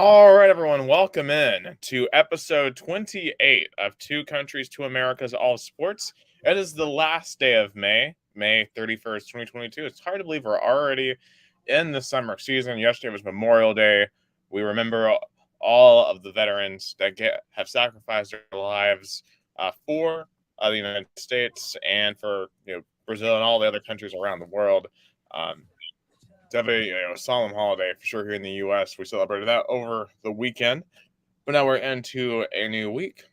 All right, everyone, welcome in to episode 28 of Two Countries, Two Americas, All Sports. It is the last day of May 31st, 2022. It's hard to believe we're already in the summer season. Yesterday was Memorial Day. We remember all of the veterans that have sacrificed their lives for the United States and for Brazil and all the other countries around the world. Um, Definitely a solemn holiday for sure here in the U.S. We celebrated that over the weekend, but now we're into a new week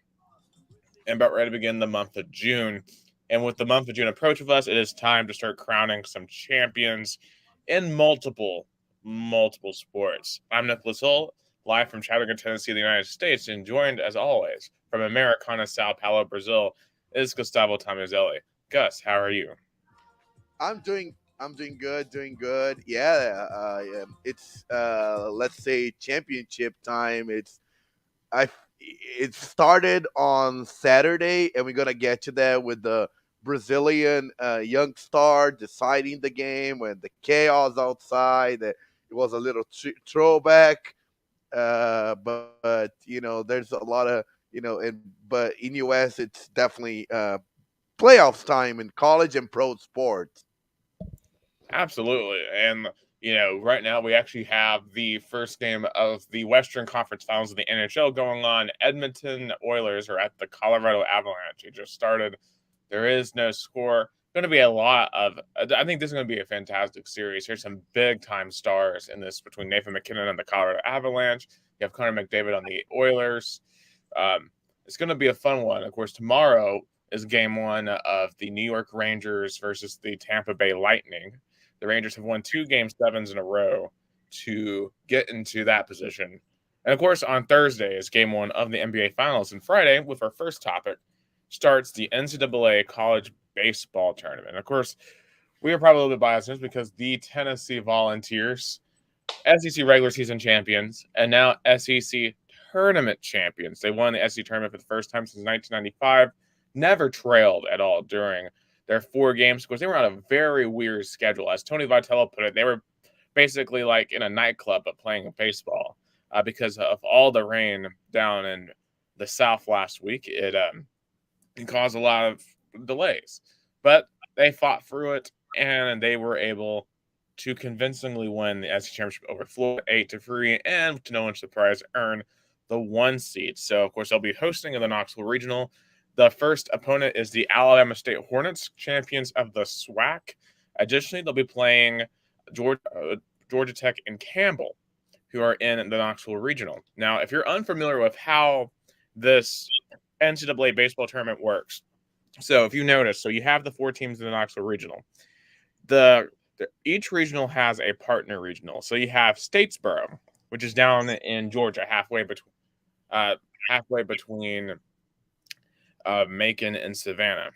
and about ready to begin the month of June. And with the month of June approach of us, it is time to start crowning some champions in multiple sports. I'm Nicholas Hull, live from Chattanooga, Tennessee, the United States, and joined as always from Americana, Sao Paulo, Brazil, is Gustavo Tomazeli. Gus, how are you? I'm doing good, doing good. Yeah, it's let's say championship time. I it started on Saturday, and we're gonna get to that with the Brazilian young star deciding the game when the chaos outside. It was a little throwback, but there's a lot of but in US it's definitely playoffs time in college and pro sports. Absolutely. And, right now we actually have the first game of the Western Conference Finals of the NHL going on. Edmonton Oilers are at the Colorado Avalanche. It just started. There is no score. Going to be a lot of. I think this is going to be a fantastic series. Here's some big time stars in this between Nathan McKinnon and the Colorado Avalanche. You have Connor McDavid on the Oilers. It's going to be a fun one. Of course, tomorrow is game one of the New York Rangers versus the Tampa Bay Lightning. The Rangers have won two game sevens in a row to get into that position. And of course, on Thursday is game one of the NBA Finals. And Friday, with our first topic, starts the NCAA college baseball tournament. Of course, we are probably a little bit biased in this because the Tennessee Volunteers, SEC regular season champions, and now SEC tournament champions. They won the SEC tournament for the first time since 1995, never trailed at all during their four games because they were on a very weird schedule. As Tony Vitello put it, they were basically like in a nightclub but playing baseball because of all the rain down in the South last week. It caused a lot of delays, but they fought through it and they were able to convincingly win the SEC championship over Florida 8-3, and to no one's surprise, earn the one seed. So, of course, they'll be hosting in the Knoxville Regional. The first opponent is the Alabama State Hornets, champions of the SWAC. Additionally, they'll be playing Georgia Tech and Campbell, who are in the Knoxville Regional. Now, if you're unfamiliar with how this NCAA baseball tournament works, so if you notice, so you have the four teams in the Knoxville Regional. Each regional has a partner regional. So you have Statesboro, which is down in Georgia, halfway between Macon and Savannah.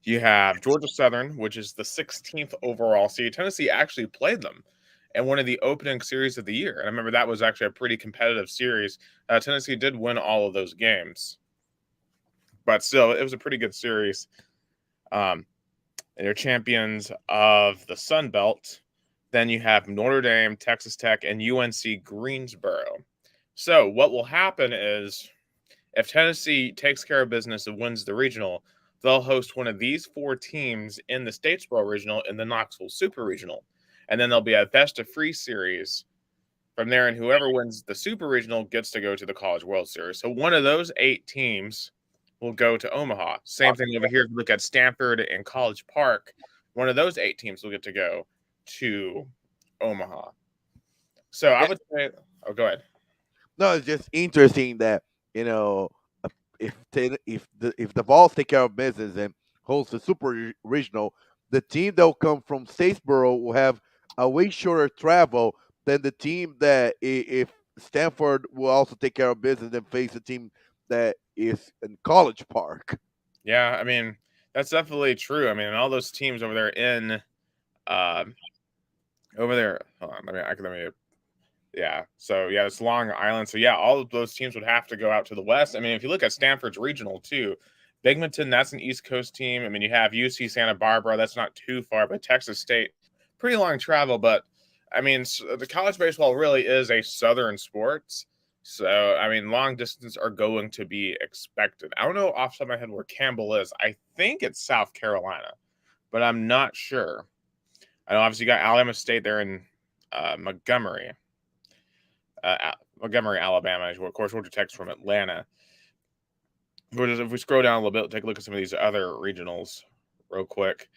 You have Georgia Southern, which is the 16th overall seed. Tennessee actually played them in one of the opening series of the year. And I remember that was actually a pretty competitive series. Tennessee did win all of those games. But still, it was a pretty good series. And they're champions of the Sun Belt. Then you have Notre Dame, Texas Tech, and UNC Greensboro. So what will happen is if Tennessee takes care of business and wins the regional, they'll host one of these four teams in the Statesboro Regional in the Knoxville Super Regional. And then there'll be a best-of-3 series from there, and whoever wins the Super Regional gets to go to the College World Series. So one of those 8 teams will go to Omaha. Same thing over here. If you look at Stanford and College Park, one of those 8 teams will get to go to Omaha. So I Yeah, would say, oh, go ahead. no, it's just interesting that you know if the Vols take care of business and host the Super Regional, the team that will come from Statesboro will have a way shorter travel than the team that if Stanford will also take care of business and face a team that is in College Park. Yeah, I mean, that's definitely true. I mean, all those teams over there um, over there, hold on, let me, yeah. So, yeah, it's Long Island. So, yeah, all of those teams would have to go out to the West. I mean, if you look at Stanford's regional, too, Binghamton, that's an East Coast team. I mean, you have UC Santa Barbara. That's not too far, but Texas State, pretty long travel. But I mean, the college baseball really is a southern sports. So, I mean, long distance are going to be expected. I don't know off the top of my head where Campbell is. I think it's South Carolina, but I'm not sure. I know obviously you got Alabama State there in Montgomery, Montgomery, Alabama. Of course, Georgia Tech's from Atlanta. If we scroll down a little bit, take a look at some of these other regionals real quick.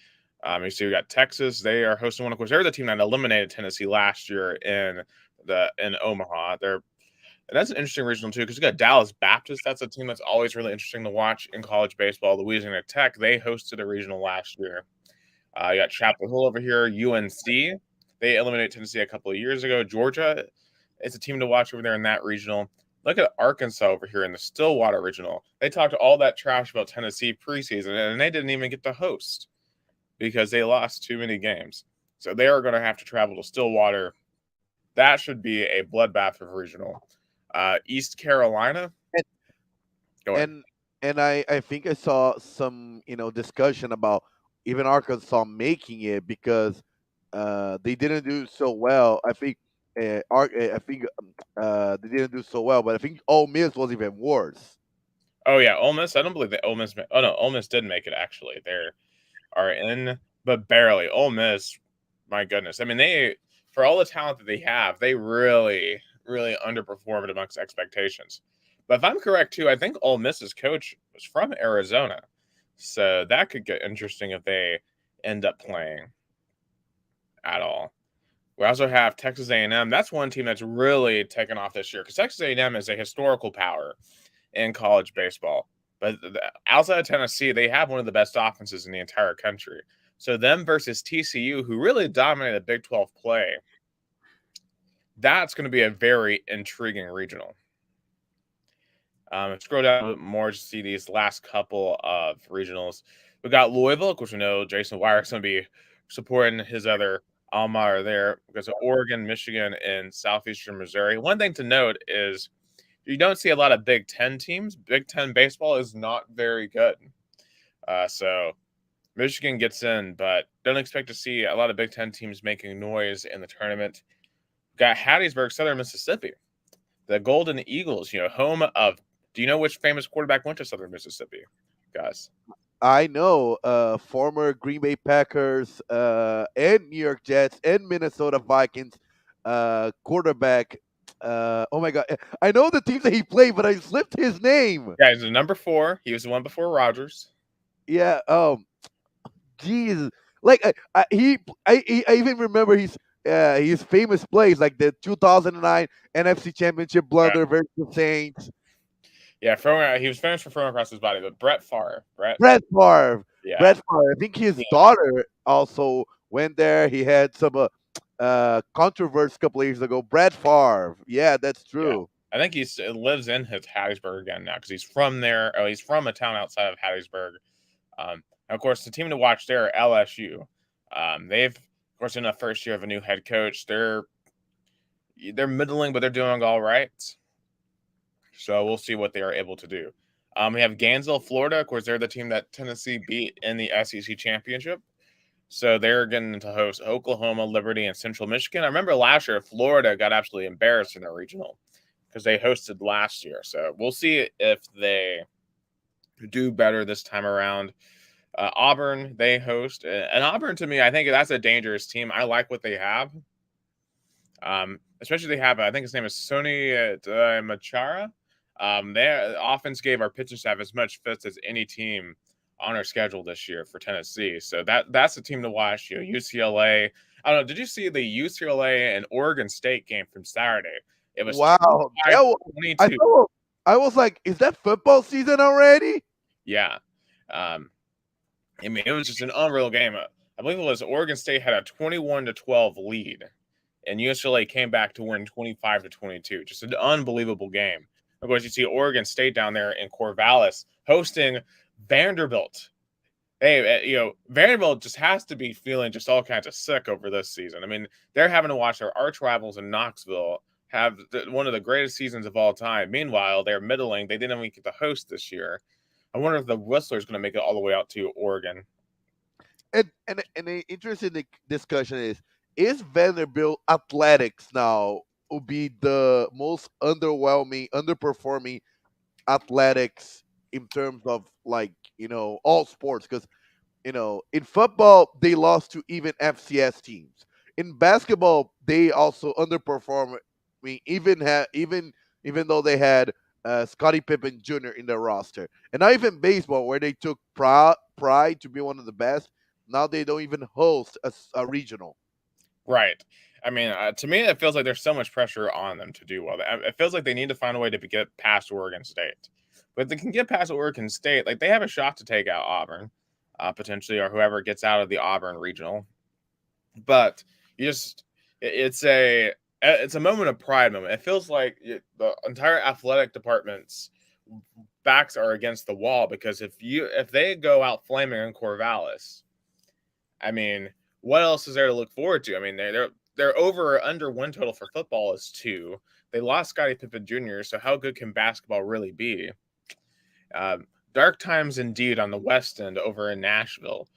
You see, we got Texas. They are hosting one. Of course, they're the team that eliminated Tennessee last year in Omaha. And that's an interesting regional too because you got Dallas Baptist. That's a team that's always really interesting to watch in college baseball. Louisiana Tech. They hosted a regional last year. You got Chapel Hill over here. UNC. They eliminated Tennessee a couple of years ago. Georgia. It's a team to watch over there in that regional. Look at Arkansas over here in the Stillwater regional. They talked all that trash about Tennessee preseason, and they didn't even get to host because they lost too many games. So they are going to have to travel to Stillwater. That should be a bloodbath of regional. East Carolina. And Go ahead. I think I saw some discussion about even Arkansas making it because they didn't do so well. I think they didn't do so well, but I think Ole Miss was even worse. Oh yeah, Ole Miss. I don't believe that Ole Miss. Oh no, Ole Miss did make it actually. They are in, but barely. Ole Miss. My goodness. I mean, they for all the talent that they have, they really, really underperformed amongst expectations. But if I'm correct too, I think Ole Miss's coach was from Arizona, so that could get interesting if they end up playing at all. We also have Texas A&M. That's one team that's really taken off this year because Texas A&M is a historical power in college baseball. But outside of Tennessee, they have one of the best offenses in the entire country. So them versus TCU, who really dominated Big 12 play, that's going to be a very intriguing regional. Scroll down a bit more to see these last couple of regionals. We got Louisville, of course, we know Jason Wire is going to be supporting his other alma mater there because of Oregon, Michigan, and Southeastern Missouri. One thing to note is you don't see a lot of Big Ten teams. Big Ten baseball is not very good. So Michigan gets in, but don't expect to see a lot of Big Ten teams making noise in the tournament. Got Hattiesburg, Southern Mississippi. The Golden Eagles, home of. Do you know which famous quarterback went to Southern Mississippi, guys? I know former Green Bay Packers and New York Jets and Minnesota Vikings quarterback. Oh my God, I know the teams that he played, but I slipped his name. Yeah, he's the number 4. He was the one before Rodgers. Yeah. Jeez. Like I even remember his famous plays like the 2009 NFC Championship blunder versus the Saints. Yeah, he was famous for throwing across his body, but Brett Favre. Brett Favre. Yeah. Brett Favre. I think his Yeah. daughter also went there. He had some controversy a couple of years ago. Brett Favre. Yeah, that's Yeah. true. I think he lives in his Hattiesburg again now because he's from there. Oh, he's from a town outside of Hattiesburg. Of course, the team to watch there, LSU. They've, of course, in the first year of a new head coach, they're middling, but they're doing all right. So we'll see what they are able to do. We have Gainesville, Florida. Of course, they're the team that Tennessee beat in the SEC championship. So they're getting to host Oklahoma, Liberty, and Central Michigan. I remember last year, Florida got absolutely embarrassed in their regional because they hosted last year. So we'll see if they do better this time around. Auburn, they host. And Auburn, to me, I think that's a dangerous team. I like what they have. Especially they have, I think his name is Sony Machara. Their offense gave our pitching staff as much fits as any team on our schedule this year for Tennessee. So that's a team to watch. UCLA. I don't know. Did you see the UCLA and Oregon State game from Saturday? It was Wow. 25-22. I was like, is that football season already? Yeah. I mean, it was just an unreal game. I believe it was Oregon State had a 21-12 lead, and UCLA came back to win 25-22. Just an unbelievable game. Of course, you see Oregon State down there in Corvallis hosting Vanderbilt. Hey, Vanderbilt just has to be feeling just all kinds of sick over this season. I mean, they're having to watch their arch rivals in Knoxville have one of the greatest seasons of all time. Meanwhile, they're middling. They didn't even get to host this year. I wonder if the Whistlers going to make it all the way out to Oregon. And the interesting discussion is is Vanderbilt athletics now will be the most underperforming athletics in terms of like all sports because in football they lost to even FCS teams. In basketball, they also underperform. I mean, even though they had Scottie Pippen Jr. in their roster, and not even baseball, where they took pride to be one of the best. Now they don't even host a regional. Right. I mean, to me, it feels like there's so much pressure on them to do well. It feels like they need to find a way to get past Oregon State. But if they can get past Oregon State, like they have a shot to take out Auburn, potentially, or whoever gets out of the Auburn regional. But you just, it's a moment of pride moment. It feels like the entire athletic department's backs are against the wall because if they go out flaming in Corvallis, I mean, what else is there to look forward to? I mean, they're over or under win total for football is 2. They lost Scottie Pippen Jr., so how good can basketball really be? Dark times indeed on the West End over in Nashville.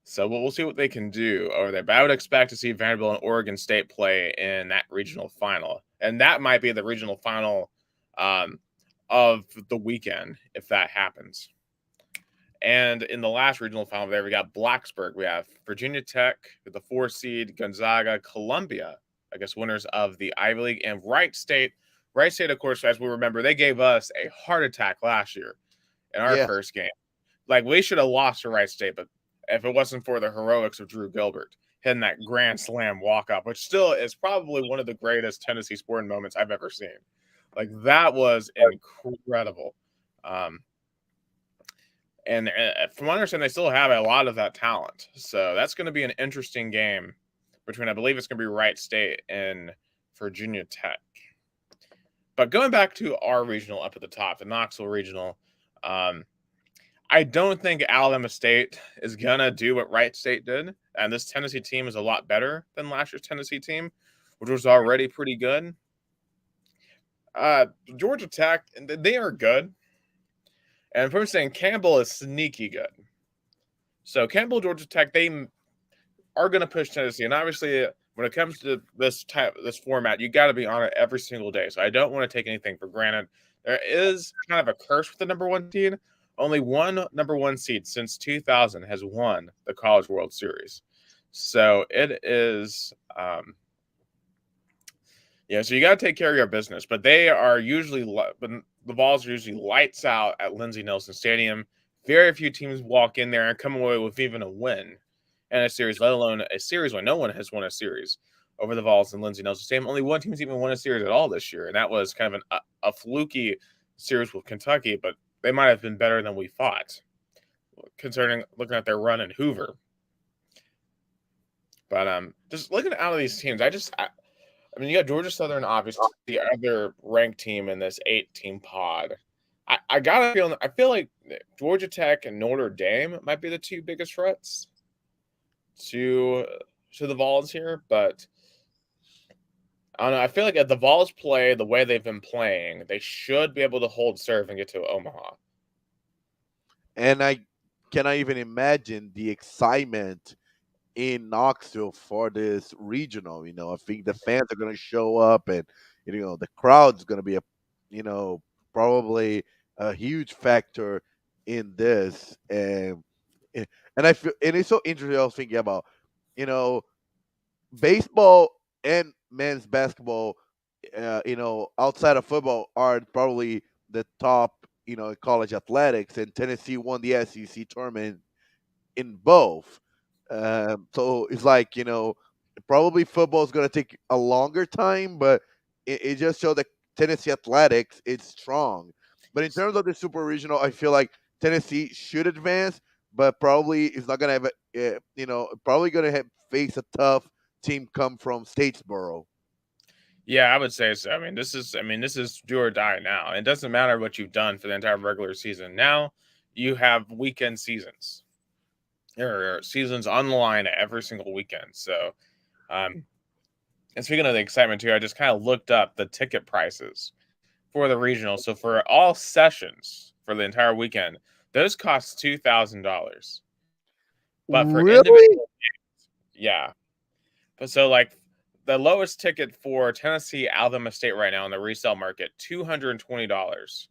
So we'll see what they can do over there. But I would expect to see Vanderbilt and Oregon State play in that regional final, and that might be the regional final um, of the weekend if that happens. And in the last regional final there, we got Blacksburg. We have Virginia Tech with the 4 seed, Gonzaga, Columbia, I guess winners of the Ivy League, and Wright State. Wright State, of course, as we remember, they gave us a heart attack last year in our Yeah, first game. Like, we should have lost to Wright State, but if it wasn't for the heroics of Drew Gilbert hitting that grand slam walk-up, which still is probably one of the greatest Tennessee sporting moments I've ever seen. Like, that was incredible. Um, and from what I understand, they still have a lot of that talent. So that's going to be an interesting game between, I believe it's going to be Wright State and Virginia Tech. But going back to our regional up at the top, the Knoxville regional, um, I don't think Alabama State is going to do what Wright State did. And this Tennessee team is a lot better than last year's Tennessee team, which was already pretty good. Georgia Tech, they are good. And I'm saying Campbell is sneaky good. So Campbell, Georgia Tech, they are going to push Tennessee. And obviously, when it comes to this format, you got to be on it every single day. So I don't want to take anything for granted. There is kind of a curse with the number 1 seed. Only one number 1 seed since 2000 has won the College World Series. So it is, so you got to take care of your business. But they are usually, the balls are usually lights out at Lindsey Nelson Stadium. Very few teams walk in there and come away with even a win in a series, let alone a series when no one has won a series over the Vols and Lindsey Nelson Stadium. Only one team's even won a series at all this year, and that was kind of a fluky series with Kentucky, but they might have been better than we thought, concerning looking at their run in Hoover. But just looking out of these teams, I mean, you got Georgia Southern, obviously, the other ranked team in this 8-team pod. I got a feeling, I feel like Georgia Tech and Notre Dame might be the 2 biggest threats to the Vols here, but I don't know. I feel like if the Vols play the way they've been playing, they should be able to hold serve and get to Omaha. and I cannot even imagine the excitement in Knoxville for this regional. I think the fans are going to show up, and the crowd's going to be probably a huge factor in this. And I feel, and it's so interesting. I was thinking about you know baseball and men's basketball. Outside of football, are probably the top. College athletics, and Tennessee won the SEC tournament in both. So it's like probably football is going to take a longer time, but it just showed that Tennessee athletics is strong. But in terms of the super regional, I feel like Tennessee should advance, but probably is not going to have probably going to face a tough team come from Statesboro. Yeah, I would say so. This is do or die now. It doesn't matter what you've done for the entire regular season. Now you have weekend seasons. There are seasons on the line every single weekend. So, and speaking of the excitement too, I just kind of looked up the ticket prices for the regional. So for all sessions for the entire weekend, those cost $2,000. But for Really? individual, yeah. But so like the lowest ticket for Tennessee Alabama State right now in the resale market, $220.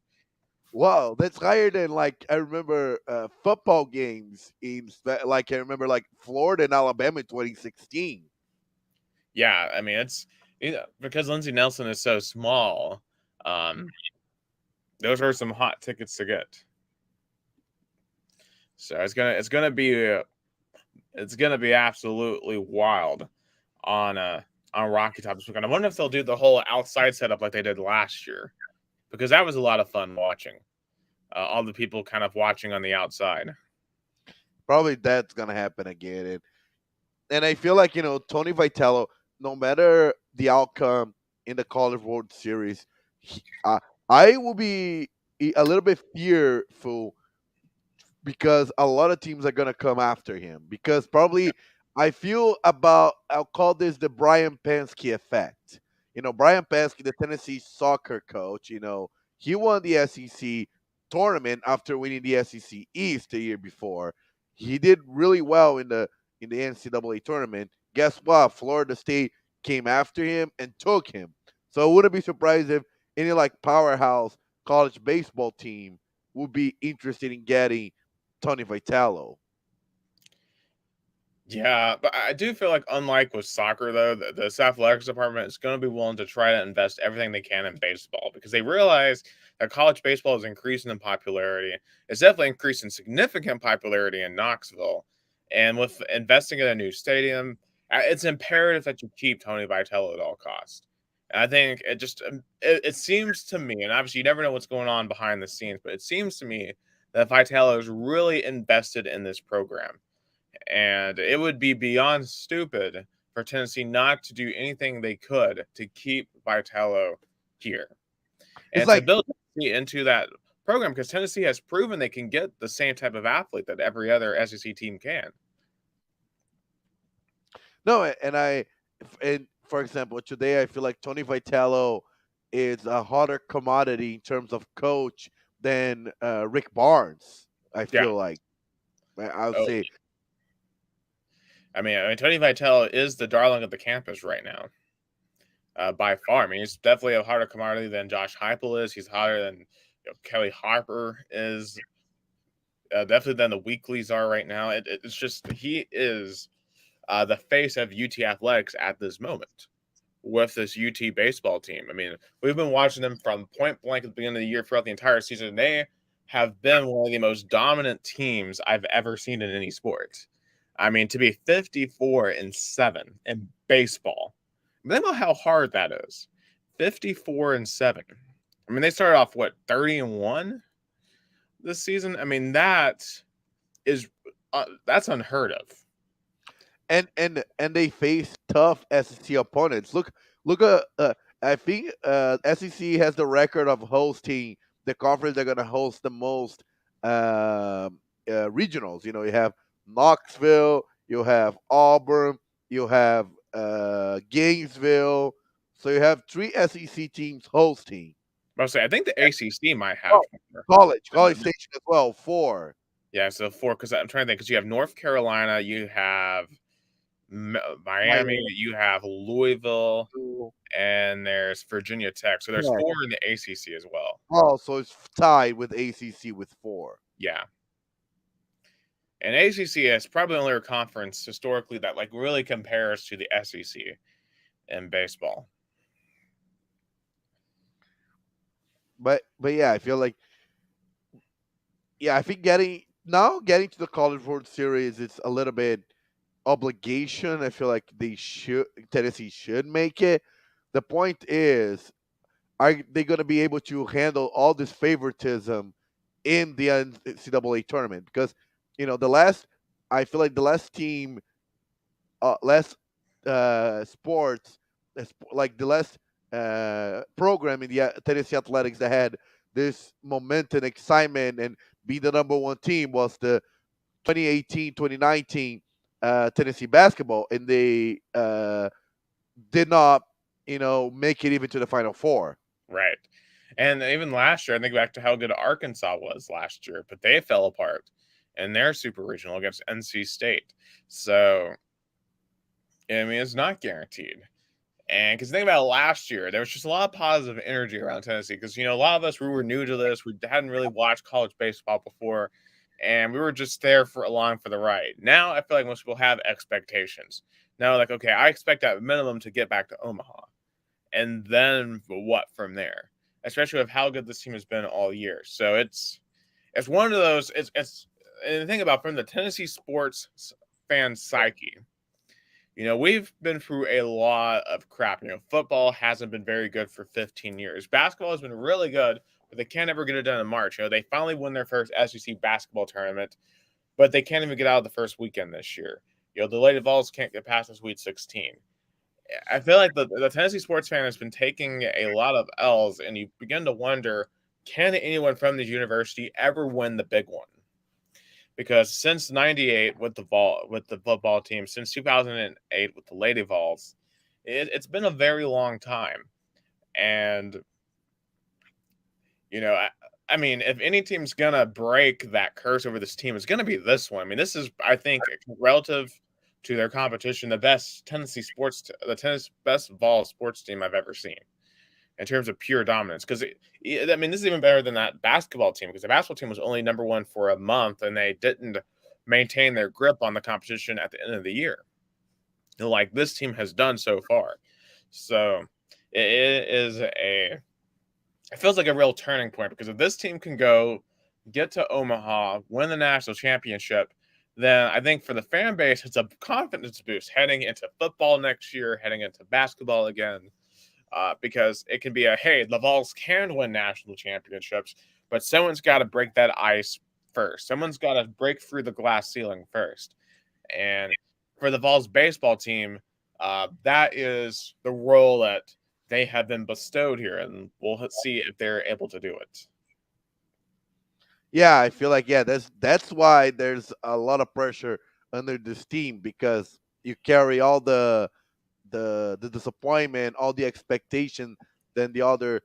Wow, that's higher than like I remember football games like I remember like Florida and Alabama in 2016. Yeah, I mean because Lindsey Nelson is so small. Um, those are some hot tickets to get. So it's gonna be absolutely wild on Rocky Top this weekend. I wonder if they'll do the whole outside setup like they did last year, because that was a lot of fun watching. All the people kind of watching on the outside. Probably that's gonna happen again, and I feel like Tony Vitello, no matter the outcome in the College World Series, I will be a little bit fearful because a lot of teams are gonna come after him. Because probably I feel about I'll call this the Brian Pensky effect. Brian Pensky, the Tennessee soccer coach, he won the SEC tournament after winning the SEC East the year before. He did really well in the NCAA tournament. Guess what? Florida State came after him and took him. So I wouldn't be surprised if any like powerhouse college baseball team would be interested in getting Tony Vitello. Yeah, but I do feel like, unlike with soccer, though, the athletics department is going to be willing to try to invest everything they can in baseball, because they realize that college baseball is increasing in popularity. It's definitely increasing significant popularity in Knoxville. And with investing in a new stadium, it's imperative that you keep Tony Vitello at all costs. And I think it seems to me, and obviously you never know what's going on behind the scenes, but it seems to me that Vitello is really invested in this program, and it would be beyond stupid for Tennessee not to do anything they could to keep Vitello here It's and to like build Tennessee into that program, because Tennessee has proven they can get the same type of athlete that every other SEC team can. no, and for example, today I feel like Tony Vitello is a hotter commodity in terms of coach than Rick Barnes. I Yeah. feel like I'll Oh, say I mean, Tony Vitello is the darling of the campus right now, by far. I mean, he's definitely a harder commodity than Josh Heupel is. He's hotter than Kelly Harper is. Definitely than the weeklies are right now. It's just he is the face of UT athletics at this moment with this UT baseball team. I mean, we've been watching them from point blank at the beginning of the year throughout the entire season. They have been one of the most dominant teams I've ever seen in any sport. I mean, to be 54-7 in baseball, think about how hard that is. 54-7. I mean, they started off what, 30-1 this season. I mean, is that's unheard of. and they face tough SEC opponents. Look I think SEC has the record of hosting the conference. They're gonna host the most regionals. You have Knoxville, you have Auburn, you have Gainesville. So you have three SEC teams hosting. Mostly, I think the ACC might have Oh, more. college station as well. Four. Yeah, so four, because I'm trying to think, because you have North Carolina, you have Miami, Miami. you have Louisville, and there's Virginia Tech. So there's Yeah. four in the ACC as well. Oh, so it's tied with ACC with four. Yeah. And ACC is probably the only conference historically that like really compares to the SEC in baseball. But yeah, I feel like I think getting to the College World Series is a little bit obligation. I feel like Tennessee should make it. The point is, are they going to be able to handle all this favoritism in the NCAA tournament? Because I feel like the last team, less sports, like the last program in the Tennessee Athletics that had this momentum, excitement, and be the number one team was the 2018-2019 Tennessee basketball, and they did not, make it even to the Final Four. Right. And even last year, I think back to how good Arkansas was last year, but they fell apart in their super regional against NC State. So I mean, it's not guaranteed. And because think about last year, there was just a lot of positive energy around Tennessee. Because a lot of us we were new to this, we hadn't really watched college baseball before, and we were just there for along for the ride. Now I feel like most people have expectations. Now, like, okay, I expect at minimum to get back to Omaha, and then what from there? Especially with how good this team has been all year. So it's one of those. It's and the thing about from the Tennessee sports fan psyche, we've been through a lot of crap. Football hasn't been very good for 15 years. Basketball has been really good, but they can't ever get it done in March. They finally won their first SEC basketball tournament, but they can't even get out of the first weekend this year. The Lady Vols can't get past the Sweet 16. I feel like the Tennessee sports fan has been taking a lot of L's, and you begin to wonder, can anyone from this university ever win the big one? Because since '98 with the football team, since 2008 with the Lady Vols, it's been a very long time. And I mean, if any team's gonna break that curse over this team, it's gonna be this one. I mean, this is, I think, relative to their competition, the tennis best Vol sports team I've ever seen in terms of pure dominance. Because I mean, this is even better than that basketball team, because the basketball team was only number one for a month, and they didn't maintain their grip on the competition at the end of the year, like this team has done so far. So it is it feels like a real turning point, because if this team can go get to Omaha, win the national championship, then I think for the fan base, it's a confidence boost heading into football next year, heading into basketball again, because it can be hey, the Vols can win national championships, but someone's got to break that ice first. Someone's got to break through the glass ceiling first. And for the Vols baseball team, that is the role that they have been bestowed here, and we'll see if they're able to do it. Yeah, I feel like that's why there's a lot of pressure under this team, because you carry all the disappointment, all the expectation, then the other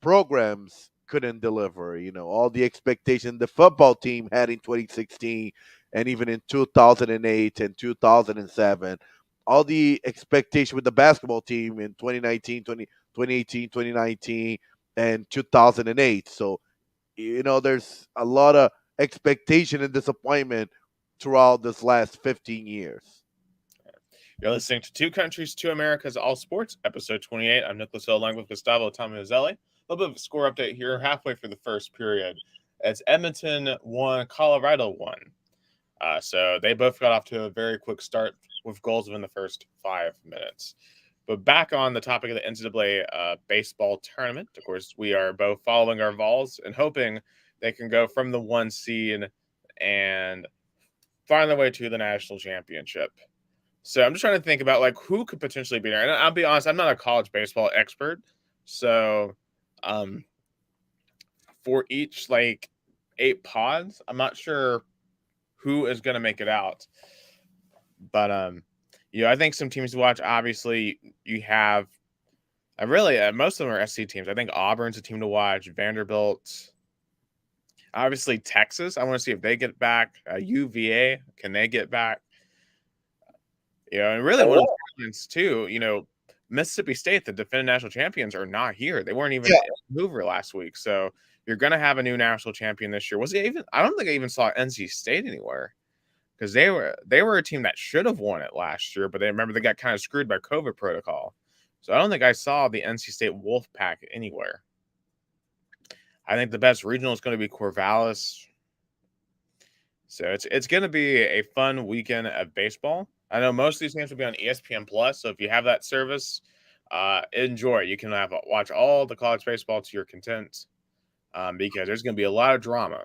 programs couldn't deliver. All the expectation the football team had in 2016 and even in 2008 and 2007. All the expectation with the basketball team in 2019, 2018, 2019, and 2008. So, there's a lot of expectation and disappointment throughout this last 15 years. You're listening to Two Countries, Two Americas, All Sports, episode 28. I'm Nicholas Hill, along with Gustavo Tomazeli. A little bit of a score update here, halfway through the first period. As Edmonton won, Colorado won. So they both got off to a very quick start with goals within the first 5 minutes. But back on the topic of the NCAA baseball tournament, of course, we are both following our Vols and hoping they can go from the 1 seed and find their way to the national championship. So I'm just trying to think about who could potentially be there. And I'll be honest, I'm not a college baseball expert. So um, for each 8 pods, I'm not sure who is going to make it out. But I think some teams to watch. Obviously, you have really most of them are SC teams. I think Auburn's a team to watch. Vanderbilt, obviously Texas. I want to see if they get back. UVA, can they get back? And really one of the ones too. Mississippi State, the defending national champions, are not here. They weren't even in Hoover last week. So you're going to have a new national champion this year. Was it even? I don't think I even saw NC State anywhere, because they were a team that should have won it last year, but they got kind of screwed by COVID protocol. So I don't think I saw the NC State Wolfpack anywhere. I think the best regional is going to be Corvallis. So it's going to be a fun weekend of baseball. I know most of these games will be on ESPN Plus, so if you have that service, enjoy. You can watch all the college baseball to your content, because there's going to be a lot of drama.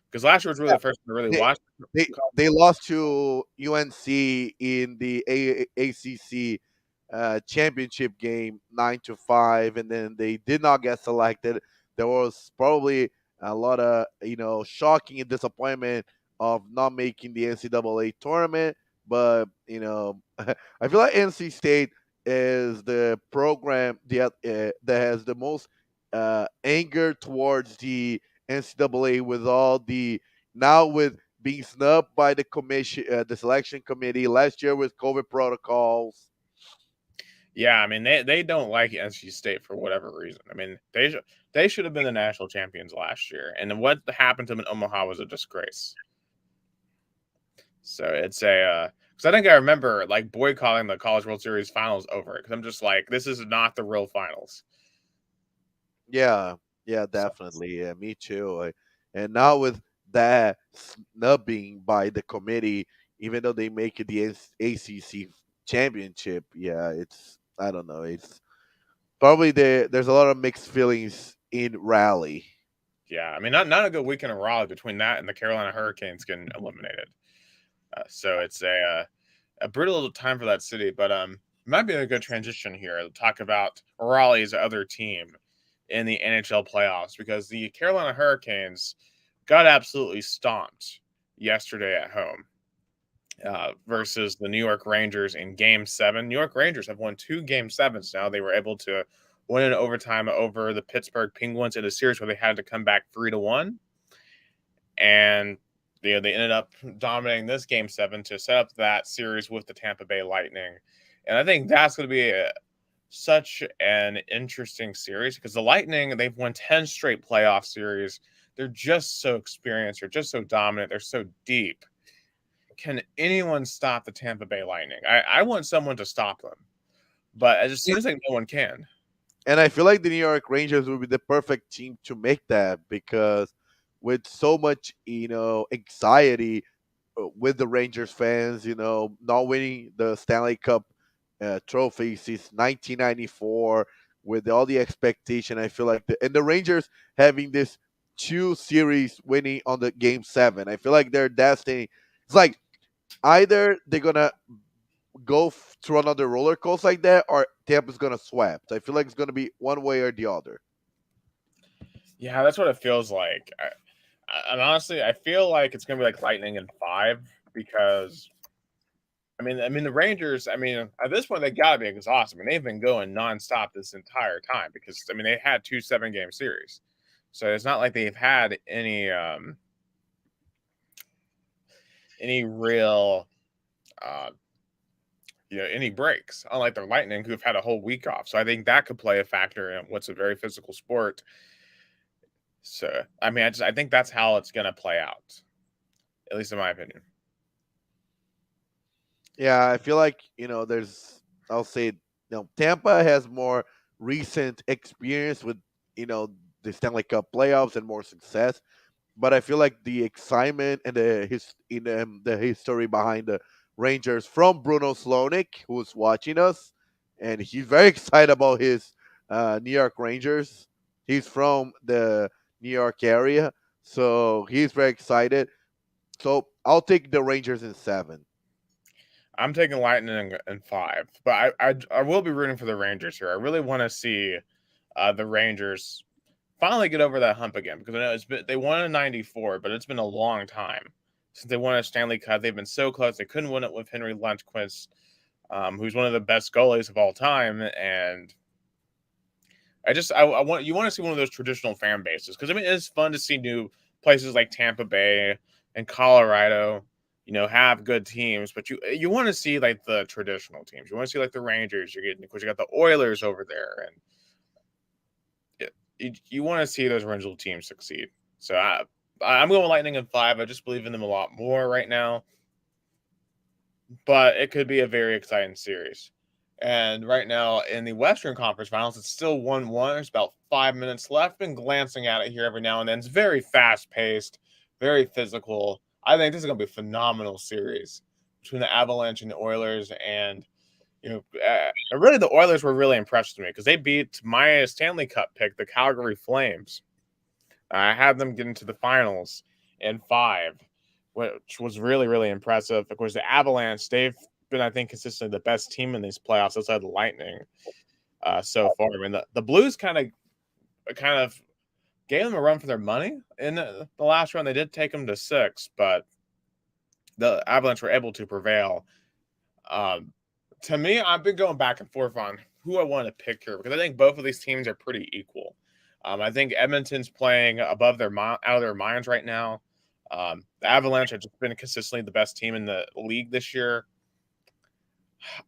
Because last year was really the first time to really They, watch. they lost to UNC in the ACC championship game 9-5, and then they did not get selected. There was probably a lot of shocking and disappointment of not making the NCAA tournament. But I feel like NC State is the program that has the most anger towards the NCAA, with all the now with being snubbed by the commission, the selection committee last year with COVID protocols. Yeah, I mean they don't like NC State for whatever reason. I mean they should have been the national champions last year, and then what happened to them in Omaha was a disgrace. So it's a because I think I remember like boycotting the College World Series finals over it because I'm just like this is not the real finals. Yeah, yeah, So definitely. Yeah, me too. And now with that snubbing by the committee, even though they make it the ACC championship, yeah, it's I don't know. It's probably there's a lot of mixed feelings in Raleigh. yeah, I mean not a good weekend in Raleigh between that and the Carolina Hurricanes getting eliminated. So it's a brutal time for that city, but it might be a good transition here to talk about Raleigh's other team in the NHL playoffs because the Carolina Hurricanes got absolutely stomped yesterday at home versus the New York Rangers in Game 7. New York Rangers have won 2 Game 7s now. They were able to win in overtime over the Pittsburgh Penguins in a series where they had to come back 3-1. And they ended up dominating this Game 7 to set up that series with the Tampa Bay Lightning. And I think that's going to be such an interesting series because the Lightning, they've won 10 straight playoff series. They're just so experienced. They're just so dominant. They're so deep. Can anyone stop the Tampa Bay Lightning? I want someone to stop them. But as soon as no one can. And I feel like the New York Rangers would be the perfect team to make that because with so much, anxiety with the Rangers fans, not winning the Stanley Cup trophy since 1994, with all the expectation, I feel like and the Rangers having this 2 series winning on the Game 7, I feel like their destiny. It's like either they're gonna go through another roller coaster like that, or Tampa's gonna sweep. I feel like it's gonna be one way or the other. Yeah, that's what it feels like. And honestly, I feel like it's gonna be like Lightning in 5 because I mean the Rangers. I mean at this point they gotta be exhausted. I mean they've been going nonstop this entire time because I mean they had 2 7-game series, so it's not like they've had any real uh, any breaks. Unlike the Lightning who've had a whole week off, so I think that could play a factor in what's a very physical sport. So I mean I think that's how it's gonna play out, at least in my opinion. Yeah, I feel like there's. I'll say Tampa has more recent experience with the Stanley Cup playoffs and more success. But I feel like the excitement and the history behind the Rangers from Bruno Slonik, who's watching us, and he's very excited about his New York Rangers. He's from the New York area, so he's very excited. So I'll take the Rangers in 7. I'm taking Lightning in 5, but I will be rooting for the Rangers here. I really want to see the Rangers finally get over that hump again because I know they won in '94, but it's been a long time since they won a Stanley Cup. They've been so close. They couldn't win it with Henry Lundqvist, who's one of the best goalies of all time. And I want you want to see one of those traditional fan bases because I mean it's fun to see new places like Tampa Bay and Colorado, have good teams, but you want to see like the traditional teams. You want to see like the Rangers. You're getting because you got the Oilers over there, and you want to see those original teams succeed. So I'm going Lightning in 5. I just believe in them a lot more right now, but it could be a very exciting series. And right now in the Western Conference Finals, it's still 1-1. There's about 5 minutes left. Been glancing at it here every now and then. It's very fast paced, very physical. I think this is going to be a phenomenal series between the Avalanche and the Oilers. And, really the Oilers were really impressed with me because they beat my Stanley Cup pick, the Calgary Flames. I had them get into the finals in 5, which was really, really impressive. Of course, the Avalanche, they've been, I think, consistently the best team in these playoffs outside the Lightning so far. I mean, the Blues kind of gave them a run for their money in the last round. They did take them to 6, but the Avalanche were able to prevail. To me, I've been going back and forth on who I want to pick here because I think both of these teams are pretty equal. I think Edmonton's playing above out of their minds right now. The Avalanche have just been consistently the best team in the league this year.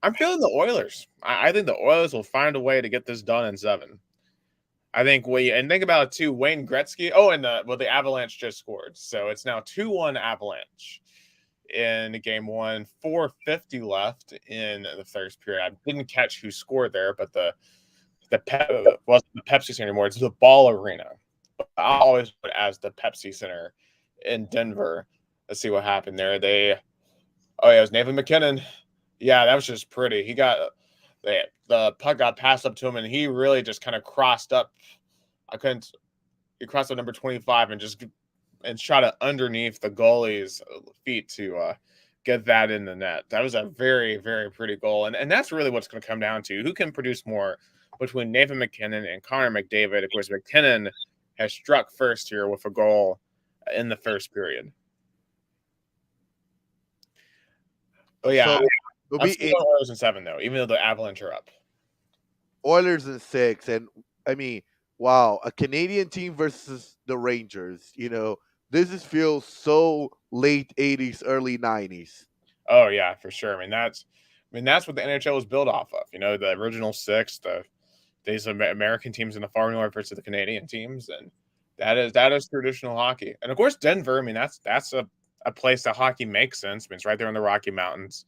I'm feeling the Oilers. I think the Oilers will find a way to get this done in 7. I think think about it too. Wayne Gretzky. Oh, and the Avalanche just scored, so it's now 2-1 Avalanche in game 1. 4:50 left in the first period. I didn't catch who scored there, but the wasn't the Pepsi Center anymore. It's the Ball Arena. I'll always put it as the Pepsi Center in Denver. Let's see what happened there. It was Nathan McKinnon. Yeah, that was just pretty. The puck got passed up to him, and he really just kind of crossed up. He crossed up number 25 and shot it underneath the goalie's feet to get that in the net. That was a very, very pretty goal, and that's really what's going to come down to. Who can produce more between Nathan McKinnon and Connor McDavid? Of course, McKinnon has struck first here with a goal in the first period. Oh yeah, So it'll I'm be still Oilers in 7 though, even though the Avalanche are up. Oilers in 6, and I mean, wow, a Canadian team versus the Rangers. This feels so late '80s, early '90s. Oh yeah, for sure. That's what the NHL was built off of. The original 6, these American teams in the far north versus the Canadian teams, and that is traditional hockey. And of course, Denver. That's a place that hockey makes sense. It's right there in the Rocky Mountains.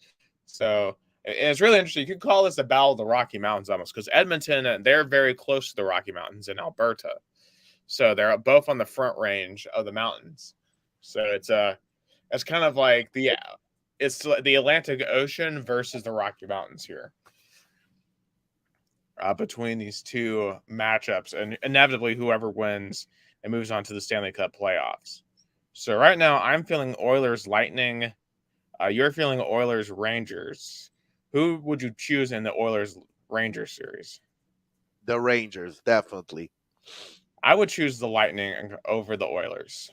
So it's really interesting. You could call this a battle of the Rocky Mountains almost, because Edmonton, they're very close to the Rocky Mountains in Alberta. So they're both on the front range of the mountains. So it's kind of like it's the Atlantic Ocean versus the Rocky Mountains here. Between these two matchups, and inevitably whoever wins and moves on to the Stanley Cup playoffs. So right now I'm feeling Oilers Lightning. You're feeling Oilers Rangers. Who would you choose in the Oilers Rangers series? The Rangers, definitely. I would choose the Lightning over the Oilers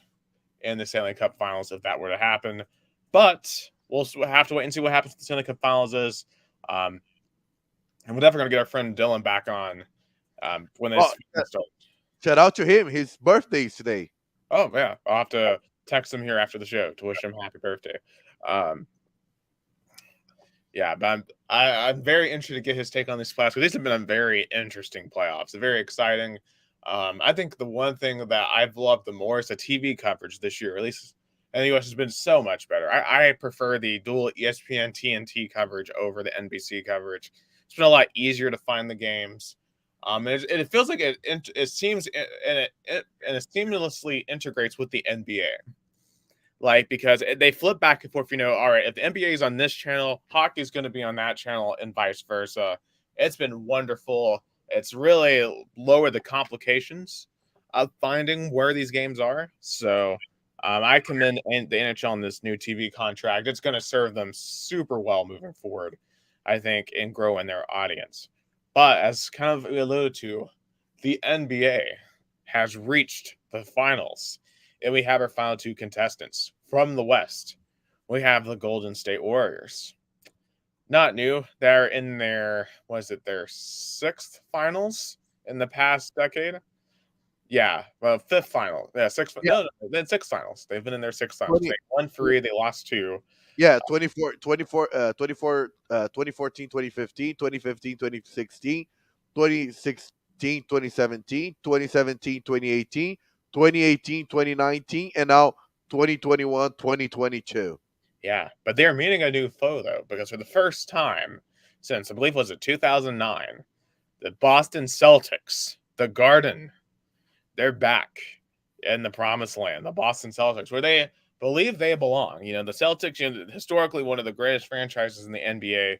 in the Stanley Cup Finals if that were to happen. But we'll have to wait and see what happens with the Stanley Cup Finals is. And we're definitely going to get our friend Dylan back on when this starts. Shout out to him. His birthday's today. Oh, yeah. I'll have to text him here after the show to wish him happy birthday. Yeah, but I'm very interested to get his take on these playoffs, because these have been a very interesting playoffs. They're very exciting. I think the one thing that I've loved the more is the TV coverage this year, at least in the U.S., has been so much better. I prefer the dual ESPN TNT coverage over the NBC coverage. It's been a lot easier to find the games. It feels like it seems and it seamlessly integrates with the NBA. Because they flip back and forth, all right, if the NBA is on this channel, hockey is going to be on that channel and vice versa. It's been wonderful. It's really lowered the complications of finding where these games are. So I commend the NHL on this new TV contract. It's going to serve them super well moving forward, I think, in growing their audience. But as kind of alluded to, the NBA has reached the finals. And we have our final 2 contestants from the West. We have the Golden State Warriors. Not new. They're in their 6th finals in the past decade? Yeah, well, 5th final. Yeah, 6th. Yeah. No, then 6 finals. They've been in their 6 finals. They won 3, they lost 2. Yeah, 2014, 2015, 2016, 2017, 2018, 2019, and now 2021, 2022. Yeah, but they're meeting a new foe, though, because for the first time since, I believe, was it 2009, the Boston Celtics, the Garden, they're back in the promised land, the Boston Celtics, where they believe they belong. The Celtics, historically one of the greatest franchises in the NBA.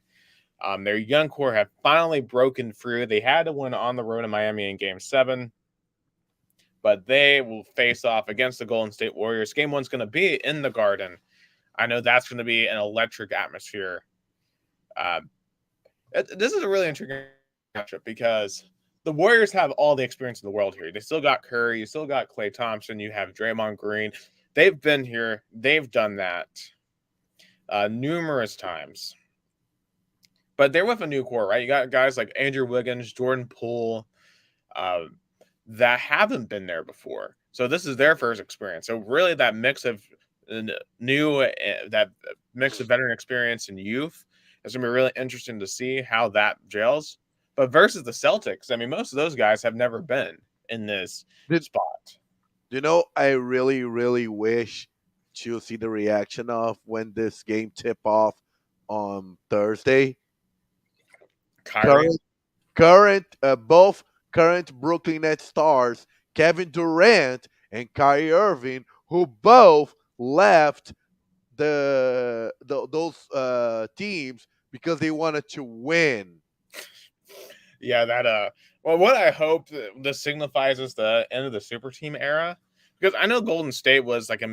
Their young core have finally broken through. They had to win on the road in Miami in Game 7. But they will face off against the Golden State Warriors. Game 1's going to be in the Garden. I know that's going to be an electric atmosphere. This is a really interesting matchup because the Warriors have all the experience in the world here. They still got Curry. You still got Klay Thompson. You have Draymond Green. They've been here. They've done that numerous times. But they're with a new core, right? You got guys like Andrew Wiggins, Jordan Poole, that haven't been there before. So this is their first experience. So really that mix of new that mix of veteran experience and youth. It's gonna be really interesting to see how that gels. But versus the Celtics, I mean, most of those guys have never been in this Did spot. you know? I really, really wish to see the reaction of when this game tip off on Thursday. Kyrie, Current, both current Brooklyn Nets stars Kevin Durant and Kyrie Irving, who both left those teams because they wanted to win. yeah, that well, what I hope that this signifies is the end of the super team era, because I know Golden State was like a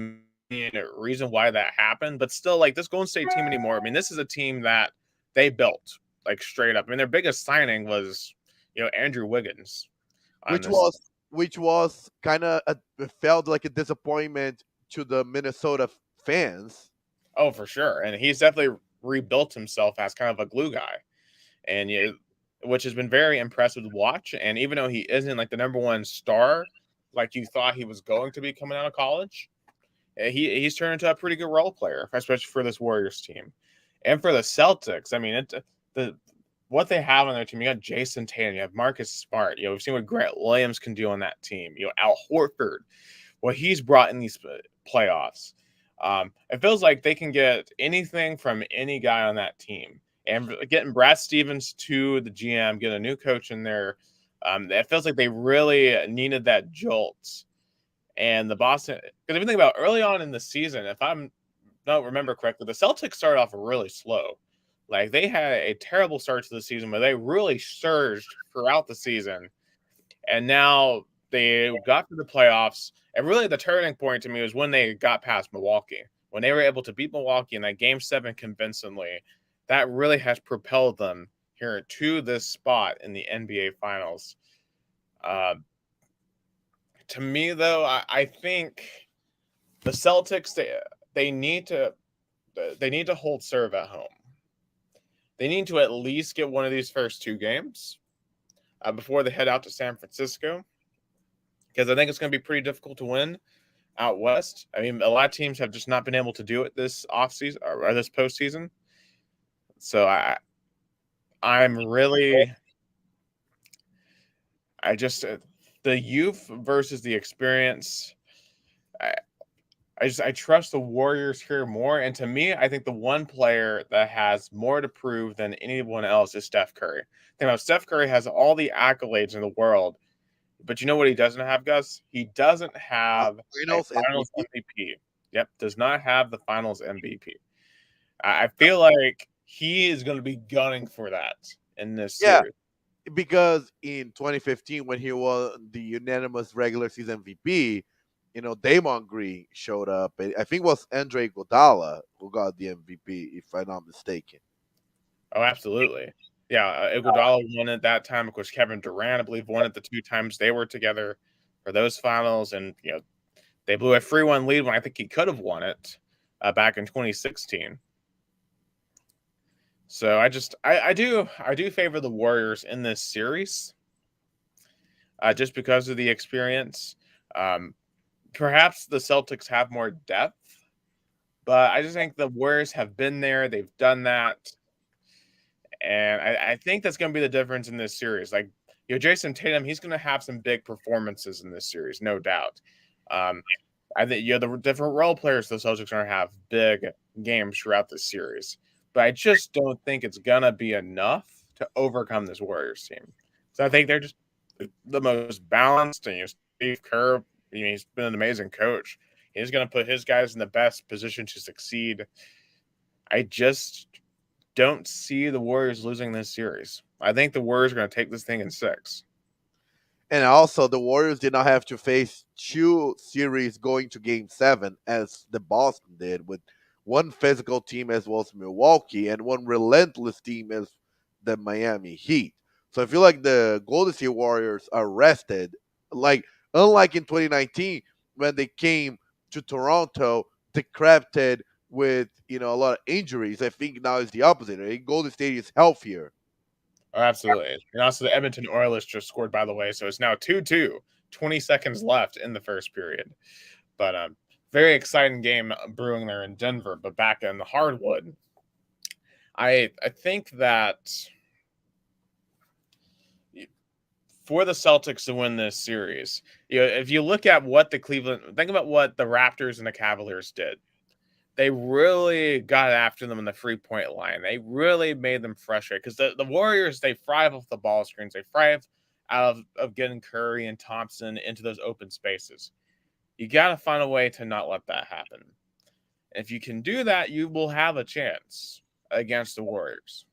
main reason why that happened, but still, like this Golden State team anymore. I mean, this is a team that they built like straight up. I mean, their biggest signing was Andrew Wiggins on which this. was which was kind of felt like a disappointment to the Minnesota fans. Oh, for sure, and he's definitely rebuilt himself as kind of a glue guy, and which has been very impressive to watch. And even though he isn't like the number one star, like you thought he was going to be coming out of college, he's turned into a pretty good role player, especially for this Warriors team. And for the Celtics, I mean, the what they have on their team. You got Jason Tatum, you have Marcus Smart. We've seen what Grant Williams can do on that team. Al Horford, what he's brought in these playoffs. It feels like they can get anything from any guy on that team. And getting Brad Stevens to the GM, get a new coach in there, it feels like they really needed that jolt. And the Boston, because if you think about early on in the season, if I'm don't remember correctly, the Celtics started off really slow. Like they had a terrible start to the season, but they really surged throughout the season. And now they got to the playoffs. And really, the turning point to me was when they got past Milwaukee, when they were able to beat Milwaukee in that game 7 convincingly. That really has propelled them here to this spot in the NBA Finals. Uh, to me, though, I think the Celtics they need to hold serve at home. They need to at least get one of these first 2 games before they head out to San Francisco, because I think it's going to be pretty difficult to win out west. I mean, a lot of teams have just not been able to do it this offseason or this postseason. So I'm really I just the youth versus the experience. I, I trust the Warriors here more. And to me, I think the one player that has more to prove than anyone else is Steph Curry. Think about Steph Curry has all the accolades in the world, but you know what he doesn't have, Gus? He doesn't have a Finals Finals MVP. MVP. Yep, does not have the Finals MVP. I feel like he is going to be gunning for that in this Yeah, series. because in 2015 when he won the unanimous regular season MVP, Damon Green showed up. I think it was Andre Iguodala who got the MVP, if I'm not mistaken. Oh, absolutely. Yeah, Iguodala won it that time. Of course, Kevin Durant, I believe, won it the 2 times they were together for those finals, and they blew a 3-1 lead when I think he could have won it back in 2016. So I do favor the Warriors in this series, just because of the experience. Um, Perhaps the Celtics have more depth, but I just think the Warriors have been there. They've done that. And I think that's going to be the difference in this series. Like, Jason Tatum, he's going to have some big performances in this series, no doubt. Um, I think the different role players the Celtics are going to have big games throughout the series, but I just don't think it's going to be enough to overcome this Warriors team. So I think they're just the most balanced. And Steve Kerr, he's been an amazing coach. He's going to put his guys in the best position to succeed. I just don't see the Warriors losing this series. I think the Warriors are going to take this thing in 6. And also, the Warriors did not have to face 2 series going to Game 7 as the Boston did, with one physical team as was Milwaukee and one relentless team as the Miami Heat. So I feel like the Golden State Warriors are rested. Like, unlike in 2019 when they came to Toronto decrepit with a lot of injuries, I think now it's the opposite. I think Golden State is healthier. Oh, absolutely. And also the Edmonton Oilers just scored, by the way. So it's now 2-2, 20 seconds left in the first period. But very exciting game brewing there in Denver. But back in the hardwood, I think that for the Celtics to win this series, if you look at what think about what the Raptors and the Cavaliers did. They really got after them in the 3-point line. They really made them frustrated because the Warriors, they thrive off the ball screens. They thrive out of getting Curry and Thompson into those open spaces. You got to find a way to not let that happen. If you can do that, you will have a chance against the Warriors.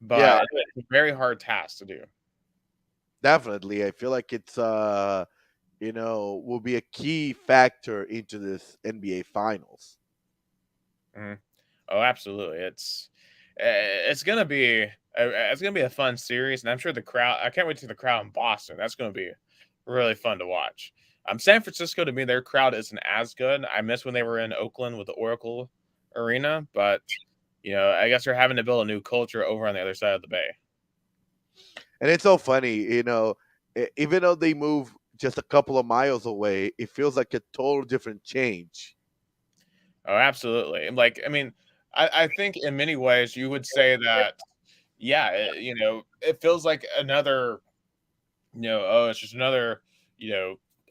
Yeah, But it's a very hard task to do. definitely. I feel like it's will be a key factor into this NBA Finals. Mhm. Oh, absolutely. It's gonna be a fun series, and I'm sure the crowd. I can't wait to see the crowd in Boston. That's gonna be really fun to watch. San Francisco, to me, their crowd isn't as good. I miss when they were in Oakland with the Oracle Arena, but I guess they're having to build a new culture over on the other side of the bay. And it's so funny, even though they move just a couple of miles away, it feels like a total different change. Oh, absolutely. Like, I mean, I think in many ways you would say that, yeah, it feels like another oh, it's just another,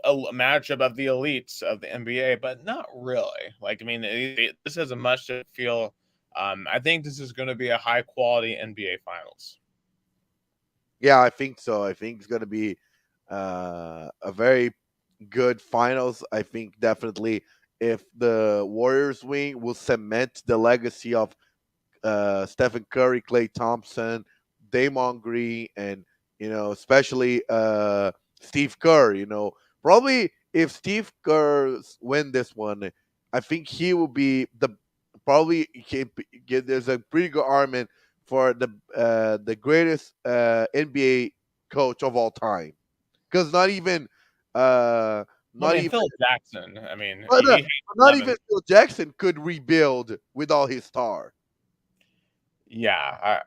a matchup of the elites of the NBA, but not really. Like, I mean, this has a much to feel. I think this is going to be a high quality NBA Finals. Yeah, I think so. I think it's going to be a very good finals. I think definitely if the Warriors win, will cement the legacy of Stephen Curry, Klay Thompson, Draymond Green, and especially Steve Kerr. Probably if Steve Kerr win this one, I think he will be there's a pretty good argument for the greatest NBA coach of all time. Because uh, I not mean, even Phil Jackson. I mean, but, he had not 11. even Phil Jackson could rebuild with all his star. Yeah,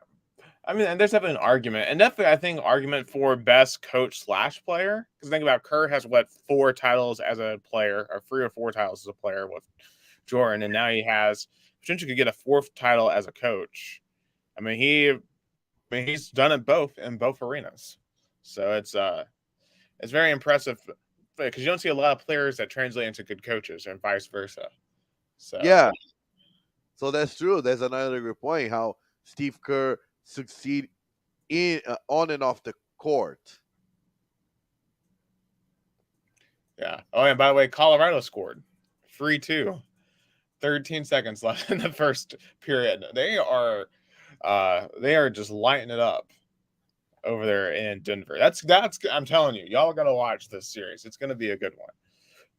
I mean, and there's definitely an argument, and definitely I think argument for best coach slash player. Because think about Kerr has what 4 titles as a player, or 3 or 4 titles as a player with Jordan, and now he has potentially could get a 4th title as a coach. I mean, he's done it both in both arenas, so it's very impressive because you don't see a lot of players that translate into good coaches and vice versa. So Yeah, so that's true. There's another good point how Steve Kerr succeed in on and off the court. yeah. Oh, and by the way, Colorado scored 3-2. 13 seconds left in the first period. They are just lighting it up over there in Denver. That's I'm telling you, y'all gotta watch this series. It's gonna be a good one.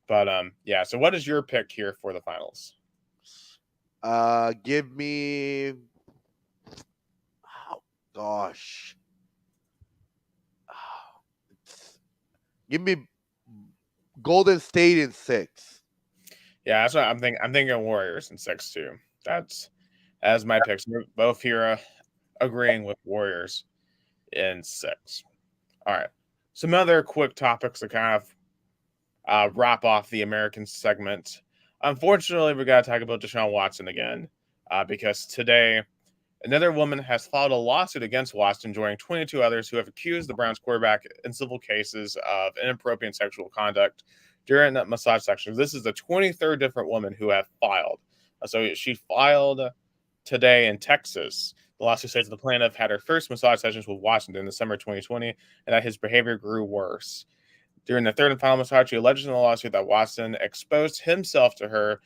But yeah, so what is your pick here for the finals? Give me, oh gosh, give me Golden State in 6. Yeah, that's what I'm thinking. I'm thinking Warriors in 6 too. That's as my picks. We're both here agreeing with Warriors in 6. All right. Some other quick topics to kind of wrap off the American segment. Unfortunately, we got to talk about Deshaun Watson again because today another woman has filed a lawsuit against Watson, joining 22 others who have accused the Browns quarterback in civil cases of inappropriate sexual conduct during that massage session. This is the 23rd different woman who have filed. So she filed today in Texas. The lawsuit states the plaintiff had her first massage sessions with Watson in December 2020 and that his behavior grew worse. During the third and final massage, she alleged in the lawsuit that Watson exposed himself to her,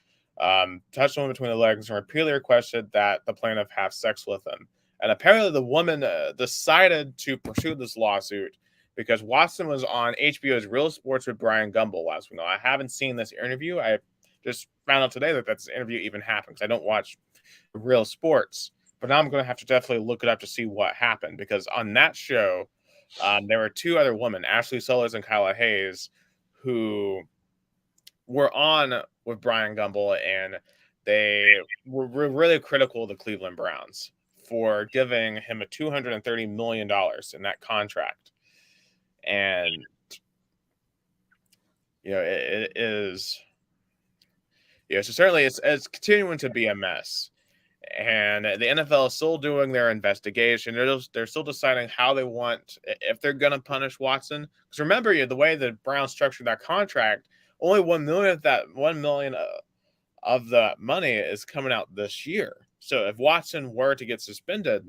touched the woman between the legs, and repeatedly requested that the plaintiff have sex with him. And apparently, the woman decided to pursue this lawsuit because Watson was on HBO's Real Sports with Brian Gumbel last week. Now, I haven't seen this interview. I just found out today that this interview even happened because I don't watch Real Sports. But now I'm going to have to definitely look it up to see what happened because on that show, there were 2 other women, Ashley Solis and Kyla Hayes, who were on with Brian Gumbel, and they were really critical of the Cleveland Browns for giving him a $230 million in that contract. And, it is Yeah, so certainly it's continuing to be a mess. And the NFL is still doing their investigation. They're still deciding how they want, if they're going to punish Watson. Because remember, the way the Browns structured that contract, only 1 million of that 1 million of the money is coming out this year. So if Watson were to get suspended,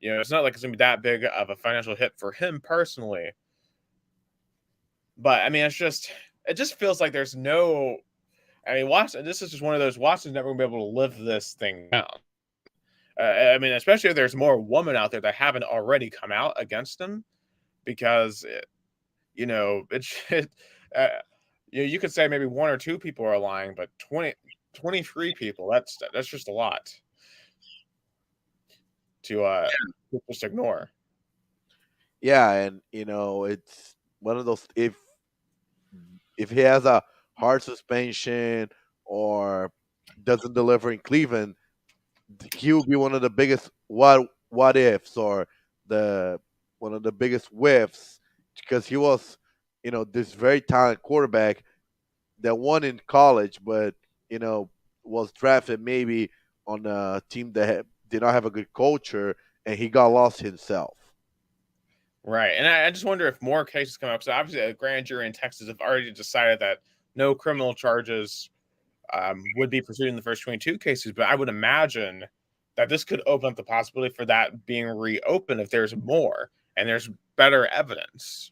it's not like it's going to be that big of a financial hit for him personally. But I mean, it just feels like there's no. I mean, Watson. This is just one of those. Watson's never going to be able to live this thing down. I mean, especially if there's more women out there that haven't already come out against him, because it's uh, you could say maybe one or two people are lying, but 23 people, that's just a lot to just ignore. Yeah, and it's one of those, if he has a hard suspension or doesn't deliver in Cleveland, he will be one of the biggest what ifs, or the one of the biggest whiffs, because he was, this very talented quarterback that won in college, but you know was drafted maybe on a team that did not have a good culture, and he got lost himself. Right, and I just wonder if more cases come up. So obviously, a grand jury in Texas have already decided that no criminal charges would be pursued in the first 22 cases, but I would imagine that this could open up the possibility for that being reopened if there's more and there's better evidence.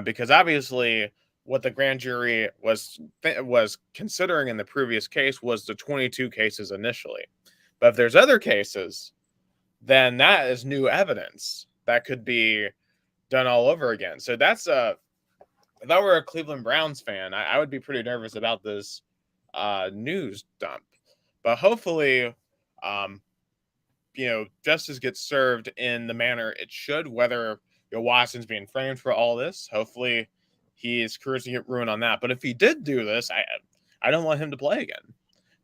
Because obviously, what the grand jury was considering in the previous case was the 22 cases initially. But if there's other cases, then that is new evidence that could be done all over again. So that's if I were a Cleveland Browns fan, I would be pretty nervous about this news dump. But hopefully, um, justice gets served in the manner it should. Whether Watson's being framed for all this, hopefully his career's to get ruined on that. But if he did do this, I don't want him to play again,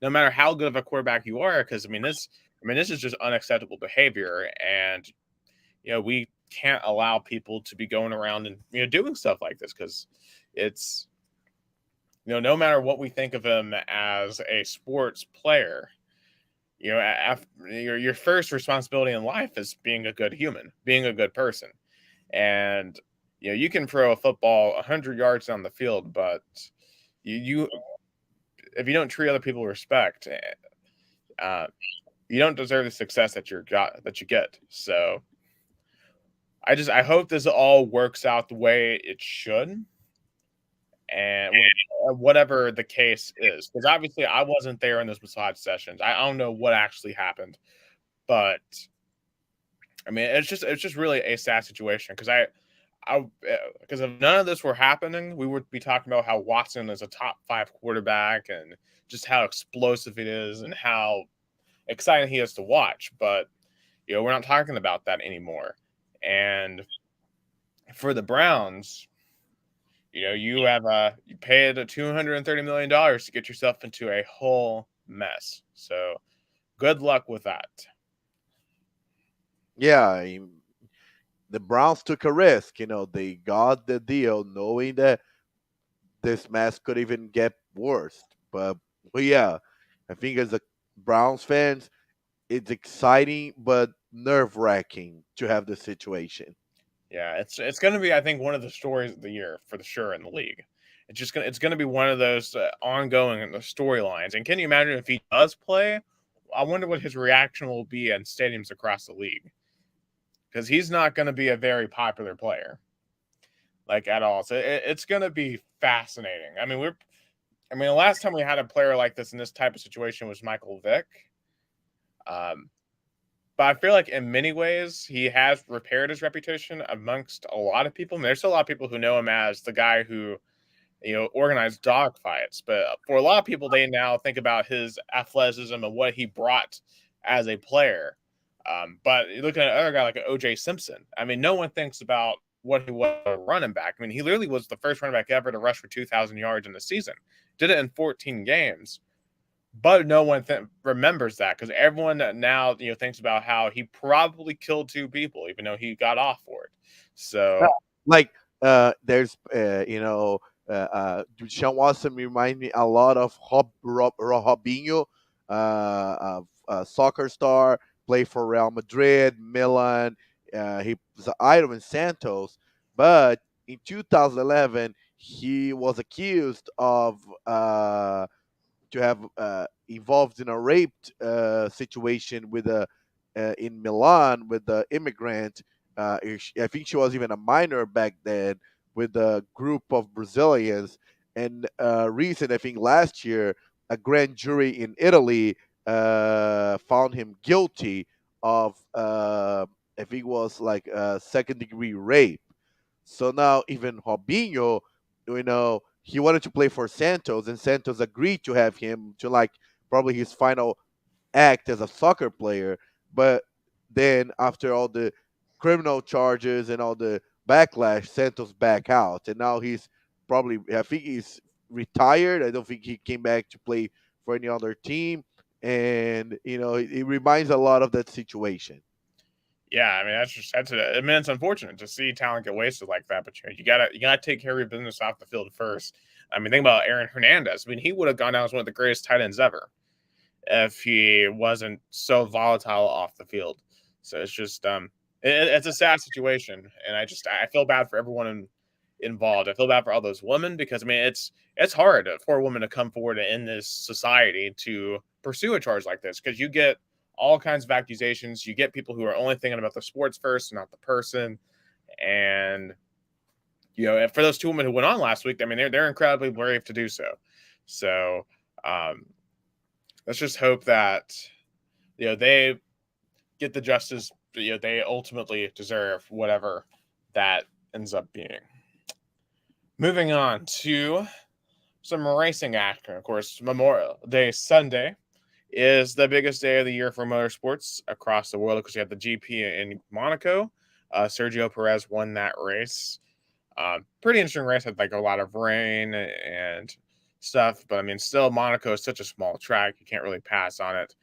no matter how good of a quarterback you are. Because this is just unacceptable behavior, and we can't allow people to be going around and doing stuff like this, because it's no matter what we think of him as a sports player, after, your first responsibility in life is being a good human, being a good person. And you can throw a football 100 yards down the field, but you if you don't treat other people with respect, uh, you don't deserve the success that you get. So I hope this all works out the way it should, and whatever the case is, because obviously I wasn't there in those massage sessions. I don't know what actually happened, but I mean, it's just really a sad situation, because because if none of this were happening, we would be talking about how Watson is a top 5 quarterback and just how explosive it is and how exciting he is to watch. But we're not talking about that anymore. And for the Browns, you paid $230 million to get yourself into a whole mess. So good luck with that. Yeah, the Browns took a risk. They got the deal knowing that this mess could even get worse. But yeah, I think as a Browns fans, it's exciting but nerve wracking to have this situation. Yeah, it's going to be, I think, one of the stories of the year for sure in the league. It's going to be one of those ongoing storylines. And can you imagine if he does play? I wonder what his reaction will be in stadiums across the league, because he's not going to be a very popular player, like, at all. So it's going to be fascinating. I mean, the last time we had a player like this in this type of situation was Michael Vick. Um, but I feel like in many ways he has repaired his reputation amongst a lot of people. I mean, there's still a lot of people who know him as the guy who organized dog fights. But for a lot of people, they now think about his athleticism and what he brought as a player. But you look at another guy like O.J. Simpson. I mean, no one thinks about what he was a running back. I mean, he literally was the first running back ever to rush for 2,000 yards in the season. Did it in 14 games. But no one remembers that, because everyone now thinks about how he probably killed 2 people, even though he got off for it. So Like there's Sean Watson reminds me a lot of Robinho, soccer star, played for Real Madrid, Milan. He was an idol in Santos, but in 2011 he was accused of to have involved in a rape situation with a in Milan with the immigrant. I think she was even a minor back then with a group of Brazilians. And recent, I think last year, a grand jury in Italy found him guilty of I think it was like second degree rape. So now even Robinho, he wanted to play for Santos, and Santos agreed to have him to like probably his final act as a soccer player. But then after all the criminal charges and all the backlash, Santos back out, and now he's probably I think he's retired. I don't think he came back to play for any other team, and it reminds a lot of that situation. Yeah, I mean I mean it's unfortunate to see talent get wasted like that, but you gotta take care of your business off the field first. I mean, think about Aaron Hernandez. I mean, he would have gone down as one of the greatest tight ends ever if he wasn't so volatile off the field. So it's just it's a sad situation, and I feel bad for everyone involved. I feel bad for all those women because I mean it's hard for a woman to come forward in this society to pursue a charge like this because you get all kinds of accusations. You get people who are only thinking about the sports first, not the person. And for those two women who went on last week, I mean they're incredibly brave to do so. So um, let's just hope that they get the justice they ultimately deserve, whatever that ends up being. Moving on to some racing action. Of course, Memorial Day Sunday is the biggest day of the year for motorsports across the world because you have the GP in Monaco. Sergio Perez won that race. Pretty interesting race. Had like a lot of rain and stuff, but I mean, still Monaco is such a small track. You can't really pass on it.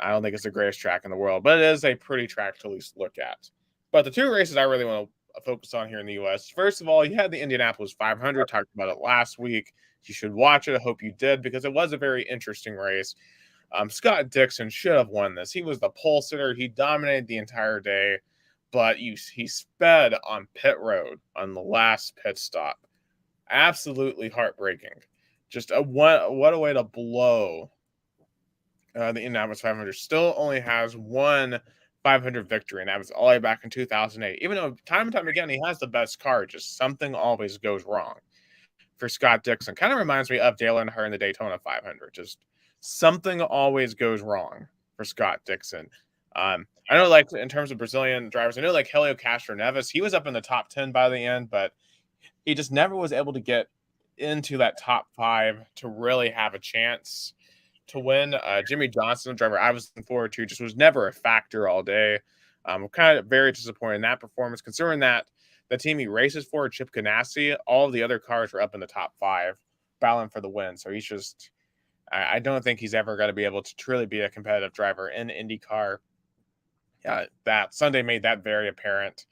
I don't think it's the greatest track in the world, but it is a pretty track to at least look at. But the two races I really want to focus on here in the U.S. First of all, you had the Indianapolis 500. Talked about it last week. You should watch it. I hope you did because it was a very interesting race. Scott Dixon should have won this. He was the pole sitter. He dominated the entire day, but he sped on pit road on the last pit stop. Absolutely heartbreaking. Just what a way to blow the Indianapolis 500. Still only has one 500 victory, and that was all the way back in 2008. Even though time and time again he has the best car, just something always goes wrong for Scott Dixon. Kind of reminds me of Dale Earnhardt in the Daytona 500. Just something always goes wrong for Scott Dixon. I know, like in terms of Brazilian drivers, I know like Helio Castro Neves, he was up in the top 10 by the end, but he just never was able to get into that top 5 to really have a chance to win. Jimmy Johnson, the driver I was looking forward to, just was never a factor all day. Kind of very disappointed in that performance, considering that the team he races for, Chip Ganassi, all of the other cars were up in the top 5, battling for the win. So he's just, I don't think he's ever going to be able to truly be a competitive driver in IndyCar. That Sunday made that very apparent.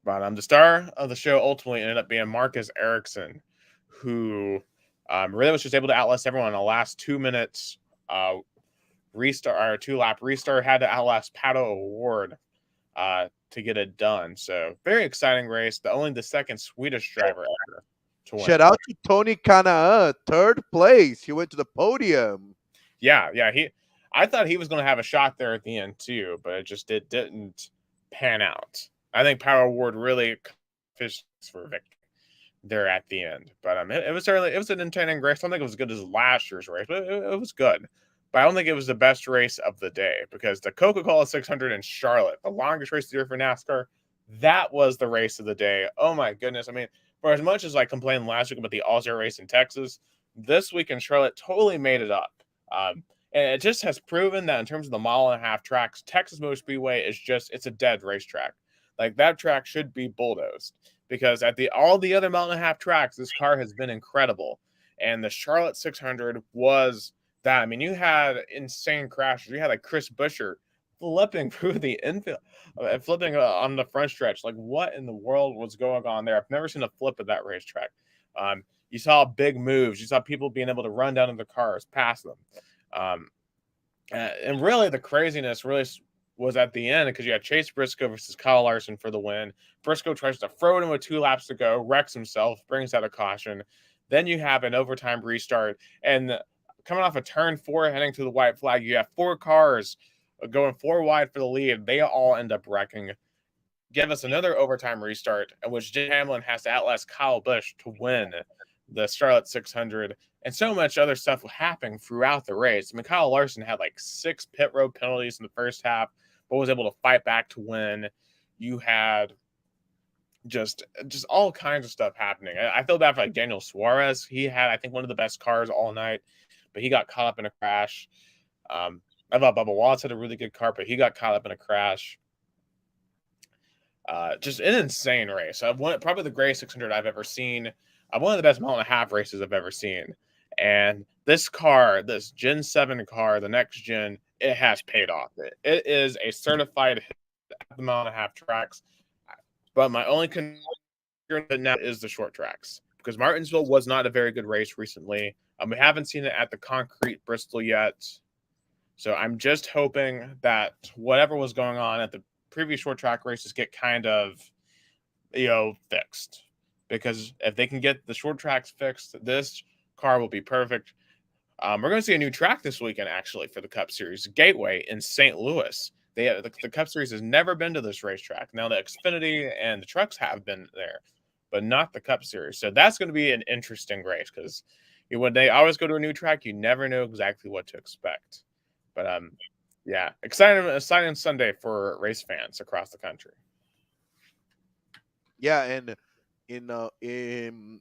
But the star of the show ultimately ended up being Marcus Ericsson, who really was just able to outlast everyone in the last 2 minutes restart or 2-lap restart. Had to outlast Pato O'Ward to get it done. So very exciting race. Only the second Swedish driver ever to win. Shout out to Tony Kanaan, third place. He went to the podium. Yeah. I thought he was going to have a shot there at the end too, but it didn't pan out. I think Pato O'Ward really fished for a victory there at the end. But it was an entertaining race. I don't think it was as good as last year's race, but it was good. But I don't think it was the best race of the day because the Coca-Cola 600 in Charlotte, the longest race of the year for NASCAR, that was the race of the day. Oh my goodness. I mean, for as much as I complained last week about the All-Star race in Texas, this week in Charlotte totally made it up. And it just has proven that in terms of the mile-and-a-half tracks, Texas Motor Speedway it's a dead racetrack. Like that track should be bulldozed because at all the other mile-and-a-half tracks, this car has been incredible. And the Charlotte 600 was that. I mean, you had insane crashes. You had like Chris Buescher flipping through the infield, flipping on the front stretch. Like, what in the world was going on there? I've never seen a flip at that racetrack. You saw big moves. You saw people being able to run down in their cars, pass them. Um, and really, the craziness really was at the end because you had Chase Briscoe versus Kyle Larson for the win. Briscoe tries to throw it in with 2 laps to go, wrecks himself, brings out a caution. Then you have an overtime restart. And coming off a turn 4, heading to the white flag, you have 4 cars going 4 wide for the lead. They all end up wrecking. Give us another overtime restart, in which Jim Hamlin has to outlast Kyle Busch to win the Charlotte 600, and so much other stuff happening throughout the race. I mean, Kyle Larson had like 6 pit road penalties in the first half, but was able to fight back to win. You had just all kinds of stuff happening. I feel bad for like Daniel Suarez. He had, I think, one of the best cars all night, but he got caught up in a crash. I thought Bubba Watts had a really good car, but he got caught up in a crash. Just an insane race. I've won probably the greatest 600 I've ever seen. One of the best mile-and-a-half races I've ever seen. And this car, this Gen 7 car, the next gen, it has paid off. It is a certified hit at the mile-and-a-half tracks. But my only concern now is the short tracks, because Martinsville was not a very good race recently. We haven't seen it at the concrete Bristol yet. So I'm just hoping that whatever was going on at the previous short track races get kind of, fixed. Because if they can get the short tracks fixed, this car will be perfect. We're going to see a new track this weekend, actually, for the Cup Series, Gateway in St. Louis. The Cup Series has never been to this racetrack. Now, the Xfinity and the trucks have been there, but not the Cup Series. So that's going to be an interesting race, because when they always go to a new track, you never know exactly what to expect. But yeah, exciting Sunday for race fans across the country. Yeah, and in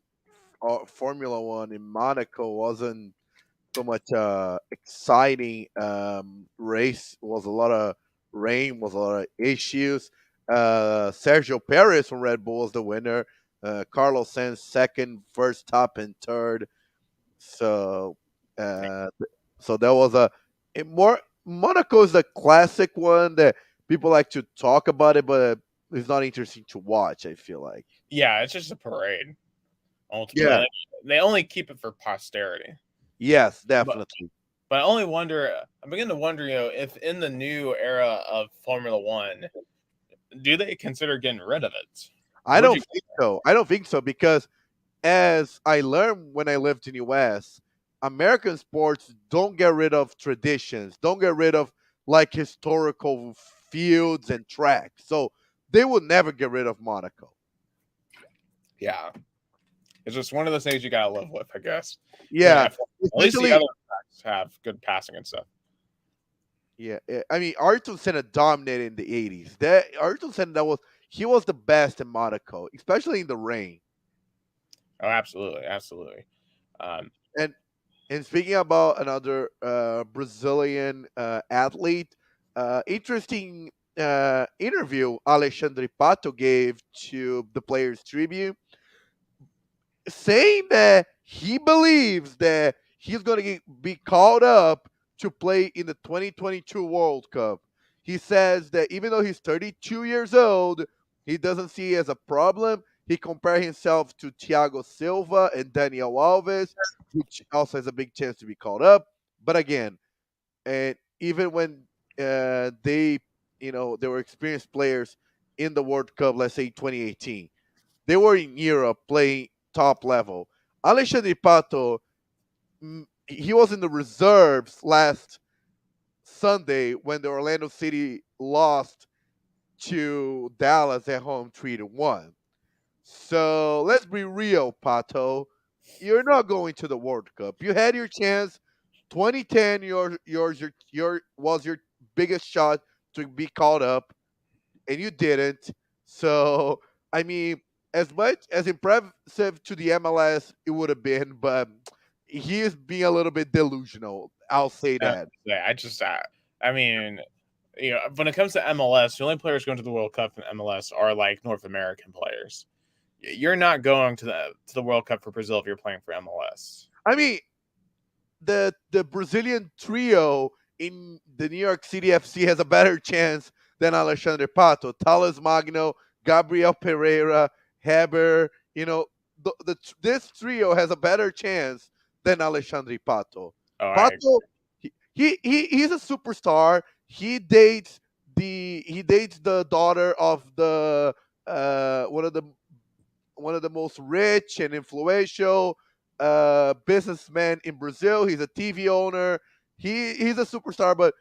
Formula One in Monaco wasn't so much exciting race. It was a lot of rain, was a lot of issues. Sergio Perez from Red Bull was the winner. Carlos Sainz second, Verstappen third. So so that was a more Monaco is a classic one that people like to talk about it, but it's not interesting to watch. I feel like. Yeah, it's just a parade. Ultimately, Yeah. they only keep it for posterity. Yes, But definitely. I only wonder. I begin to wonder, if in the new era of Formula One, do they consider getting rid of it? I Would don't you? think so. I don't think so because as I learned when I lived in US, American sports don't get rid of traditions, don't get rid of like historical fields and tracks. So they will never get rid of Monaco. Yeah, it's just one of those things you gotta live with, I guess. Yeah, At least the especially other tracks have good passing and stuff. yeah. I mean, Ayrton Senna dominated in the '80s. That Ayrton Senna, he was the best in Monaco, especially in the rain. Oh, absolutely, absolutely. Um, And speaking about another Brazilian athlete, interesting interview Alexandre Pato gave to the Players Tribune, saying that he believes that he's going to be called up to play in the 2022 World Cup. He says that even though he's 32 years old, he doesn't see it as a problem. He compared himself to Thiago Silva and Daniel Alves, which also has a big chance to be called up. But again, and even when they were experienced players in the World Cup, let's say 2018, they were in Europe playing top level. Alexandre Pato, he was in the reserves last Sunday when the Orlando City lost to Dallas at home 3-1. So let's be real, Pato. You're not going to the World Cup. You had your chance. 2010, your was your biggest shot to be called up, and you didn't. So I mean, as much as impressive to the MLS it would have been, but he is being a little bit delusional. I'll say that. yeah, I mean, when it comes to MLS, the only players going to the World Cup in MLS are like North American players. You're not going to the World Cup for Brazil if you're playing for MLS. I mean, the Brazilian trio in the New York City FC has a better chance than Alexandre Pato. Thales Magno, Gabriel Pereira, Heber, this trio has a better chance than Alexandre Pato. Oh, I Pato, he's a superstar. He dates the daughter of the one of the most rich and influential businessmen in Brazil. He's a TV owner. He's a superstar, but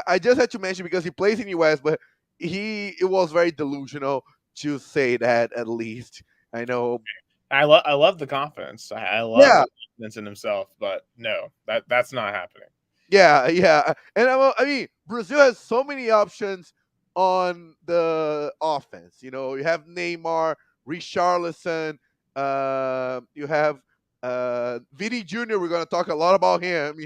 I just had to mention because he plays in US, but it was very delusional to say that at least. I know. I love the confidence. I love Yeah, the confidence in himself, but no, that's not happening. yeah, yeah. And I mean, Brazil has so many options on the offense. You have Neymar, Richarlison, you have Vini Jr. We're going to talk a lot about him.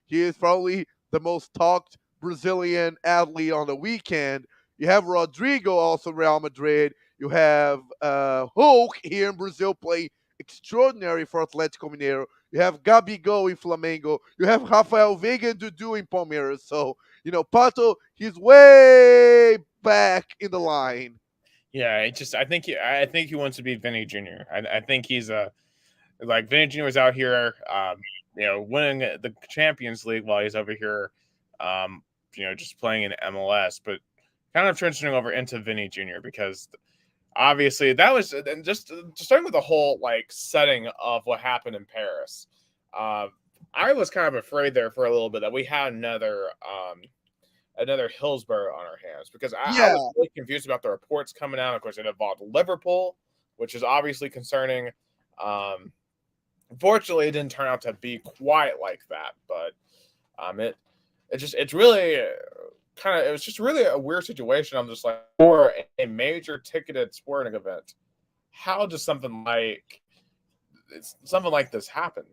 He is probably the most talked Brazilian athlete on the weekend. You have Rodrigo, also Real Madrid. You have Hulk here in Brazil, playing extraordinary for Atlético Mineiro. You have Gabigol in Flamengo. You have Rafael Veiga and Dudu in Palmeiras. So, Pato, he's way back in the line. Yeah, I think he wants to be Vinny Jr. I think he's a like Vinny Jr. was out here, winning the Champions League while he's over here, um, just playing in MLS, but kind of transitioning over into Vinny Jr. because obviously that was and just starting with the whole like setting of what happened in Paris. Um, I was kind of afraid there for a little bit that we had another Hillsborough on our hands because I Yeah. was really confused about the reports coming out. Of course, it involved Liverpool, which is obviously concerning. Um, Unfortunately, it didn't turn out to be quite like that, but it's really it was just really a weird situation. I'm just like for a major ticketed sporting event, how does something like this happen?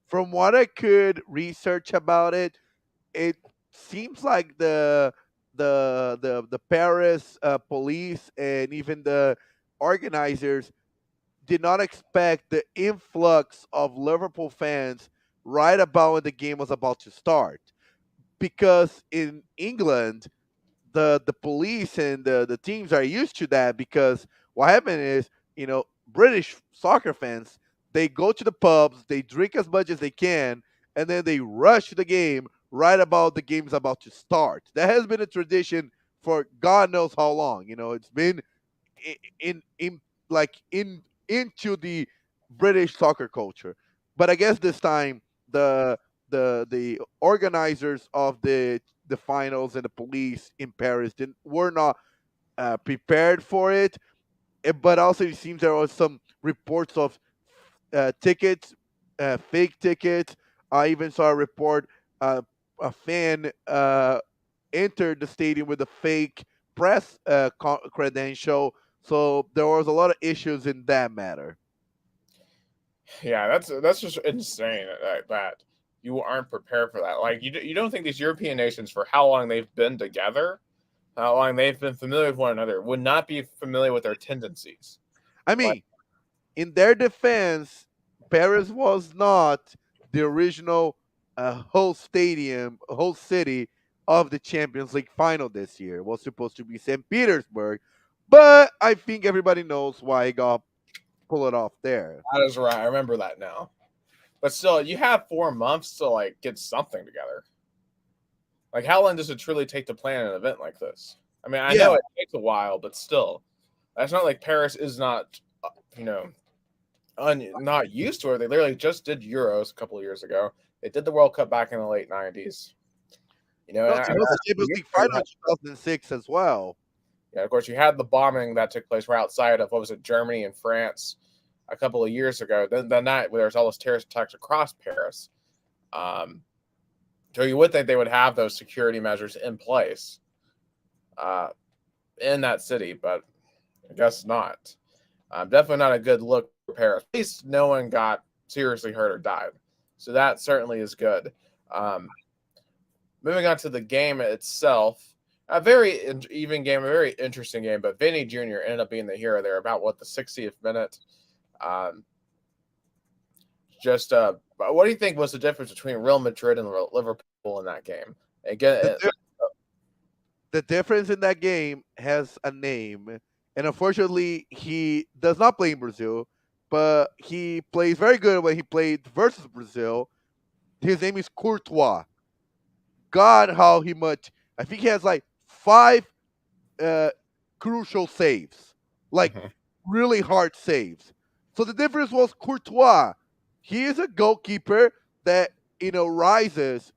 From what I could research about it seems like the Paris police and even the organizers did not expect the influx of Liverpool fans right about when the game was about to start. Because in England, the police and the teams are used to that because what happened is, British soccer fans, they go to the pubs, they drink as much as they can, and then they rush the game right about the game's about to start. That has been a tradition for God knows how long. It's been in like into the British soccer culture. But I guess this time the the organizers of the finals and the police in Paris were not prepared for it. But also it seems there was some reports of tickets, fake tickets. I even saw a report a fan entered the stadium with a fake press credential. So there was a lot of issues in that matter. Yeah, that's just insane that you aren't prepared for that. Like you don't think these European nations, for how long they've been together, how long they've been familiar with one another, would not be familiar with their tendencies. I Like, mean, in their defense, Paris was not the original host city of the Champions League final this year. It was supposed to be St. Petersburg, but I think everybody knows why it got pulled off there. that is right. I remember that now. But still, you have 4 months to like get something together. Like, how long does it truly take to plan an event like this? I mean, I Yeah, know it takes a while, but still, that's not like Paris is not, you know, not used to it. They literally just did Euros a couple of years ago. They did the World Cup back in the late '90s. no, And it was the Champions League final in 2006 as well. yeah, of course, you had the bombing that took place right outside of what was it, Germany and France, a couple of years ago. Then the night where there was all those terrorist attacks across Paris. Um, so you would think they would have those security measures in place uh, in that city, but I guess not. Definitely not a good look for Paris. At least no one got seriously hurt or died. So that certainly is good. Um, Moving on to the game itself, a very even game, a very interesting game. But Vinny Jr. ended up being the hero there. About what the 60th minute. Um, what do you think was the difference between Real Madrid and Liverpool in that game. Again, The, di- the difference in that game has a name, and unfortunately, he does not play in Brazil, but he plays very good when he played versus Brazil. His name is Courtois. God, how he much. I think he has like five uh, crucial saves, like mhm. really hard saves. So the difference was Courtois. He is a goalkeeper that rises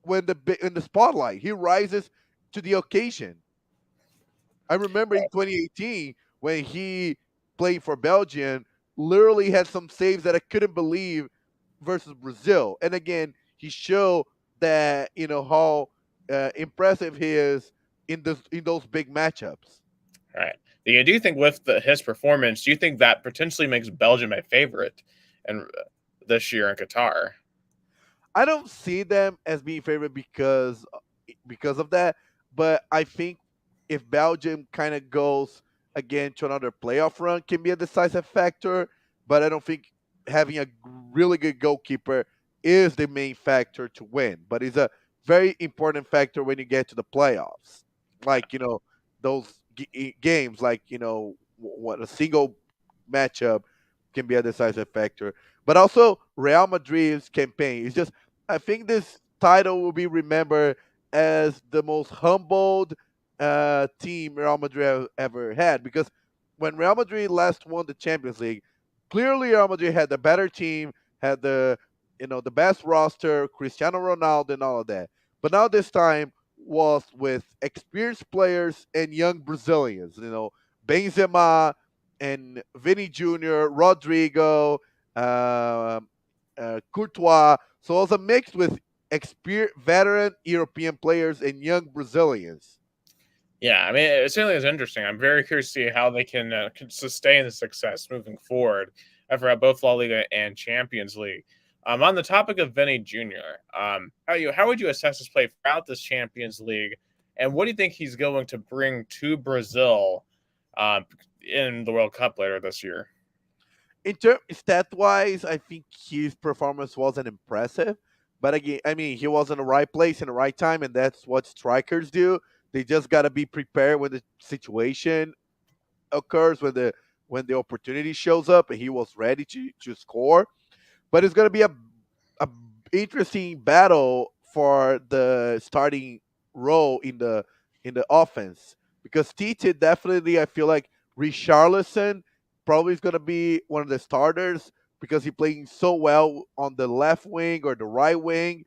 when in the spotlight. He rises to the occasion. I remember in 2018 when he played for Belgium, literally had some saves that I couldn't believe versus Brazil. And again, he showed that how impressive he is in those big matchups. All right. Yeah, do you think with his performance, do you think that potentially makes Belgium a favorite and this year in Qatar? I don't see them as being favored because of that, but I think if Belgium kind of goes again to another playoff run can be a decisive factor, but I don't think having a really good goalkeeper is the main factor to win, but it's a very important factor when you get to the playoffs. Like, those games like, what a single matchup can be a decisive factor. But also Real Madrid's campaign is just I think this title will be remembered as the most humbled team Real Madrid ever had because when Real Madrid last won the Champions League, clearly Real Madrid had the better team, had the best roster, Cristiano Ronaldo and all of that. But now this time was with experienced players and young Brazilians, Benzema and Vini Jr., Rodrigo, Courtois. So it was a mix with veteran European players and young Brazilians. Yeah, I mean, it certainly is interesting. I'm very curious to see how they can sustain the success moving forward for both La Liga and Champions League. On the topic of Vinny Jr., how would you assess his play throughout this Champions League, and what do you think he's going to bring to Brazil in the World Cup later this year? In term stat wise, I think his performance wasn't impressive. But again, I mean, he was in the right place in the right time, and that's what strikers do. They just gotta be prepared when the situation occurs, when the opportunity shows up, and he was ready to score. But it's gonna be a interesting battle for the starting role in the offense because Tite definitely I feel like Richarlison probably is gonna be one of the starters because he playing so well on the left wing or the right wing.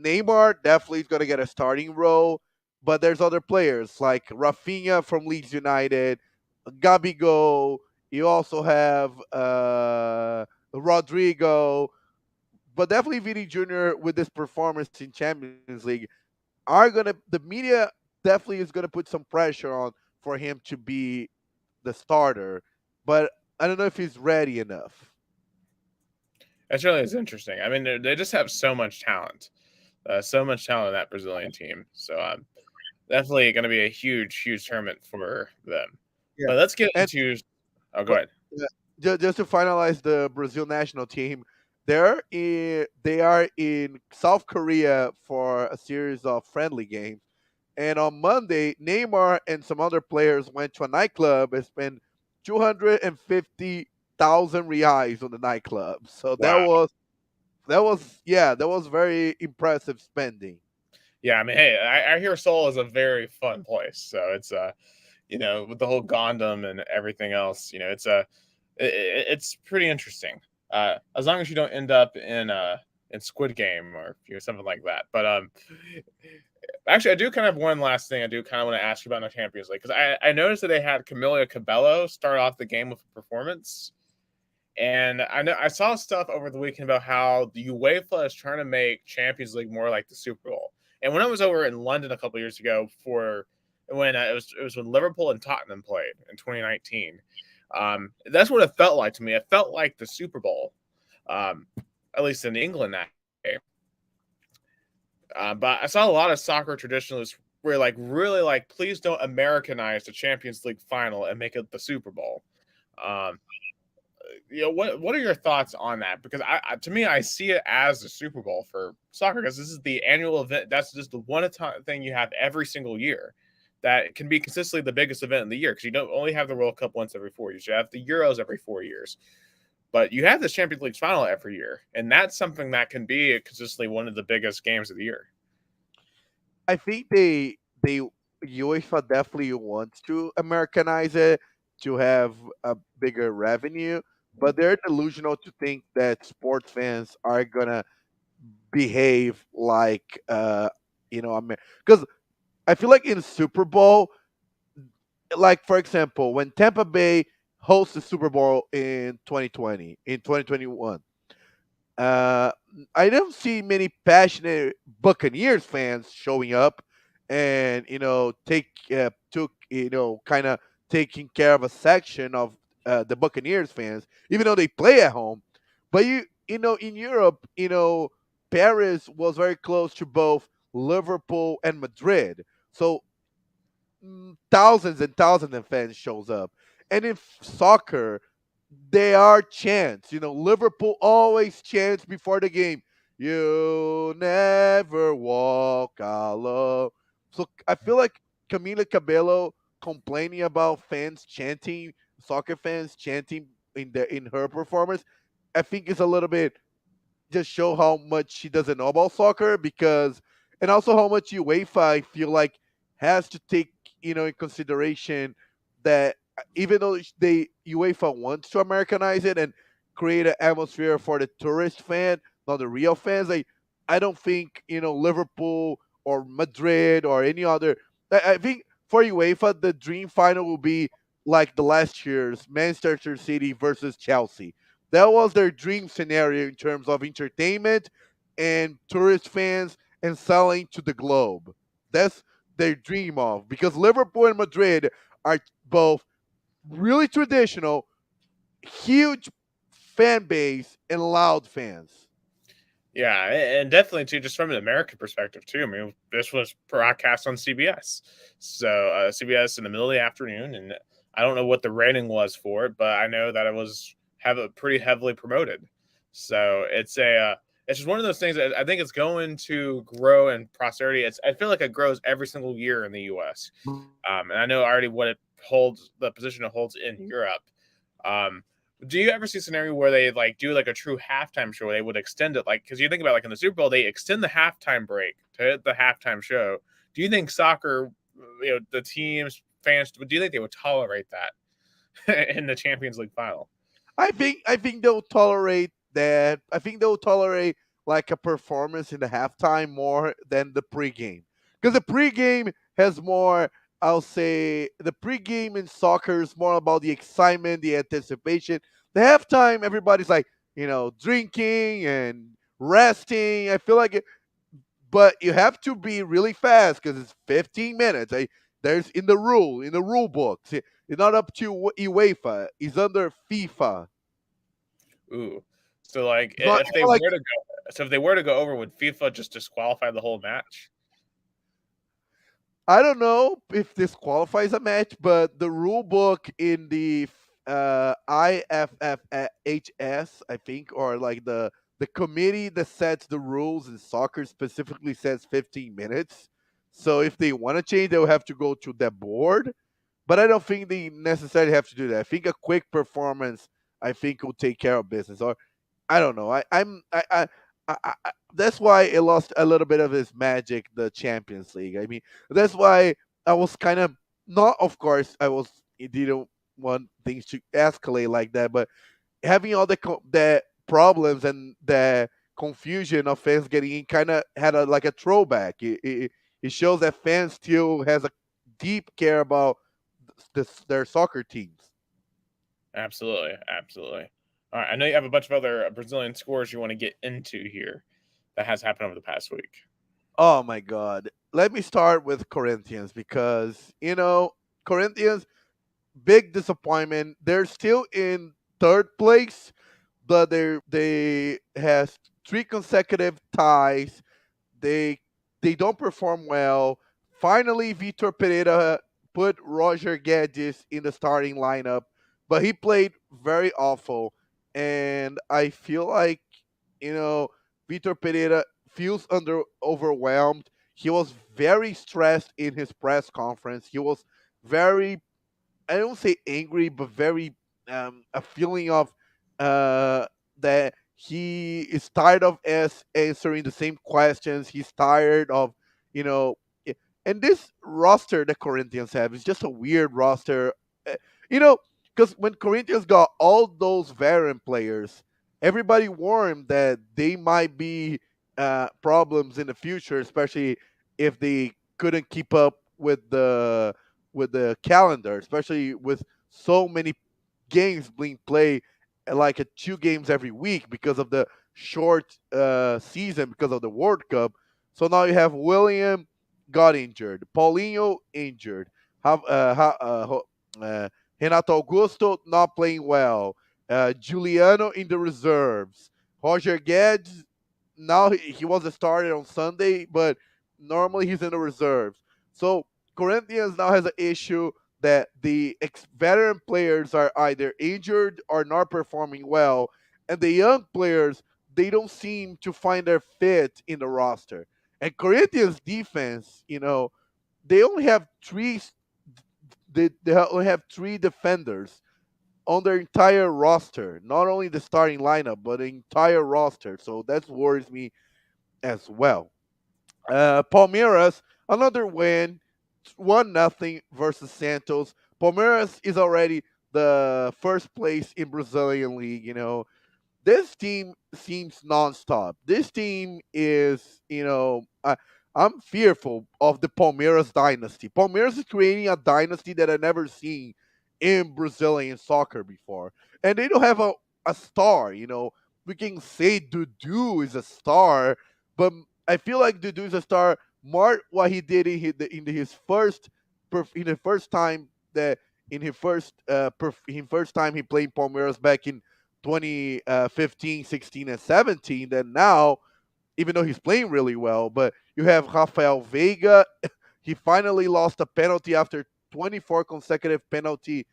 Neymar definitely is gonna get a starting role, but there's other players like Rafinha from Leeds United, Gabigol. You also have Rodrigo, but definitely Vini Jr. with this performance in Champions League are gonna the media definitely is gonna put some pressure on for him to be the starter, but I don't know if he's ready enough. That really is interesting. I mean, they just have so much talent in that Brazilian team. So definitely going to be a huge, huge tournament for them. Yeah, But let's get and into. Oh, go but ahead. just to finalize the Brazil national team, they are in South Korea for a series of friendly games. And on Monday, Neymar and some other players went to a nightclub and spent 250,000 reais on the nightclub. So that Wow. was yeah, that was very impressive spending. Yeah, I mean, hey, I hear Seoul is a very fun place. So it's with the whole Gondam and everything else, it's pretty interesting. As long as you don't end up in Squid Game or something like that. But actually, I do kind of have one last thing I do kind of want to ask you about in the Champions League because I noticed that they had Camila Cabello start off the game with a performance. And I know I saw stuff over the weekend about how the UEFA is trying to make Champions League more like the Super Bowl. And when I was over in London a couple years ago for when it was when Liverpool and Tottenham played in 2019, that's what it felt like to me. It felt like the Super Bowl, um, at least in England that day. But I saw a lot of soccer traditionalists were like really like, please don't Americanize the Champions League final and make it the Super Bowl. Um, what are your thoughts on that? Because to me, I see it as the Super Bowl for soccer because this is the annual event. That's just the one thing you have every single year that can be consistently the biggest event in the year because you don't only have the World Cup once every 4 years. You have the Euros every 4 years, but you have the Champions League final every year, and that's something that can be consistently one of the biggest games of the year. I think they UEFA definitely wants to Americanize it to have a bigger revenue, but they're delusional to think that sports fans are gonna behave like because I feel like in Super Bowl, like for example, when Tampa Bay hosts the Super Bowl in 2020, in 2021, uh, I don't see many passionate Buccaneers fans showing up and took kind of taking care of a section of the Buccaneers fans, even though they play at home. But in Europe, Paris was very close to both Liverpool and Madrid, so thousands and thousands of fans shows up. And in soccer, they are chants. Liverpool always chants before the game. You never walk alone. So I feel like Camila Cabello complaining about fans chanting, soccer fans chanting in her performance, I think is a little bit just show how much she doesn't know about soccer because and also how much UEFA I feel like has to take in consideration that even though they UEFA wants to Americanize it and create an atmosphere for the tourist fan, not the real fans. I don't think Liverpool or Madrid or any other. I think for UEFA the dream final will be like the last year's Manchester City versus Chelsea. That was their dream scenario in terms of entertainment and tourist fans and selling to the globe. That's their dream of because Liverpool and Madrid are both really traditional, huge fan base and loud fans. Yeah, and definitely too, just from an American perspective too. I mean, this was broadcast on CBS, so CBS in the middle of the afternoon, and I don't know what the rating was for it, but I know that it was have a pretty heavily promoted. So it's just one of those things that I think it's going to grow in posterity. I feel like it grows every single year in the U.S. And I know already what it holds, the position it holds in Europe. Um, do you ever see a scenario where they like do like a true halftime show where they would extend it, like because you think about like in the Super Bowl they extend the halftime break to hit the halftime show? Do you think soccer, the teams, fans, do you think they would tolerate that in the Champions League final? I think they'll tolerate that. I think they'll tolerate like a performance in the halftime more than the pregame. Because the pregame has more, I'll say the pregame in soccer is more about the excitement, the anticipation. The halftime, everybody's like, drinking and resting. I feel like but you have to be really fast because it's 15 minutes. There's in the rule book. See, it's not up to UEFA. It's under FIFA. Ooh, so like It's not like if they were to go over, would FIFA just disqualify the whole match? I don't know if this qualifies a match, but the rule book in the IFFHS, I think, or like the committee that sets the rules in soccer specifically says 15 minutes. So if they want to change, they'll have to go to the board. But I don't think they necessarily have to do that. I think a quick performance, I think, will take care of business. Or I don't know. That's why it lost a little bit of its magic, the Champions League. I mean, that's why I was kind of not. Of course, I didn't want things to escalate like that, but having all the problems and the confusion of fans getting in kind of had like a throwback. It shows that fans still has a deep care about their soccer teams. Absolutely, absolutely. All right, I know you have a bunch of other Brazilian scores you want to get into here that has happened over the past week. Oh my God! Let me start with Corinthians because Corinthians big disappointment. They're still in third place, but they has three consecutive ties. They they don't perform well. Finally, Vitor Pereira put Roger Guedes in the starting lineup, but he played very awful. and I feel like you know Vitor Pereira feels overwhelmed. He was very stressed in his press conference. He was very, I don't say angry, but very a feeling of that he is tired of answering the same questions. He's tired of, you know, and this roster that Corinthians have is just a weird roster. Uh, You know, because when Corinthians got all those veteran players, everybody warned that they might be problems in the future, especially if they couldn't keep up with the calendar, especially with so many games being played like 2 games every week because of the short season because of the World Cup. So now you have William got injured, Paulinho injured, have Renato Augusto not playing well, Giuliano in the reserves, Roger Guedes now he was a starter on Sunday, but normally he's in the reserves. So Corinthians now has an issue that the veteran players are either injured or not performing well, and the young players they don't seem to find their fit in the roster. And Corinthians defense, they only have they only have 3 defenders on their entire roster, not only the starting lineup, but the entire roster. So that worries me as well. Palmeiras, another win, 1-0 versus Santos. Palmeiras is already the first place in Brazilian league. This team seems nonstop. This team is, I'm fearful of the Palmeiras dynasty. Palmeiras is creating a dynasty that I never seen in Brazilian soccer before, and they don't have a star. We can say Dudu is a star, but I feel like Dudu is a star more what he did in his first in the first time that in his first time he played Palmeiras back in 2015, 16, and 17 than now, even though he's playing really well. But you have Rafael Veiga. He finally lost a penalty after 24 consecutive penalty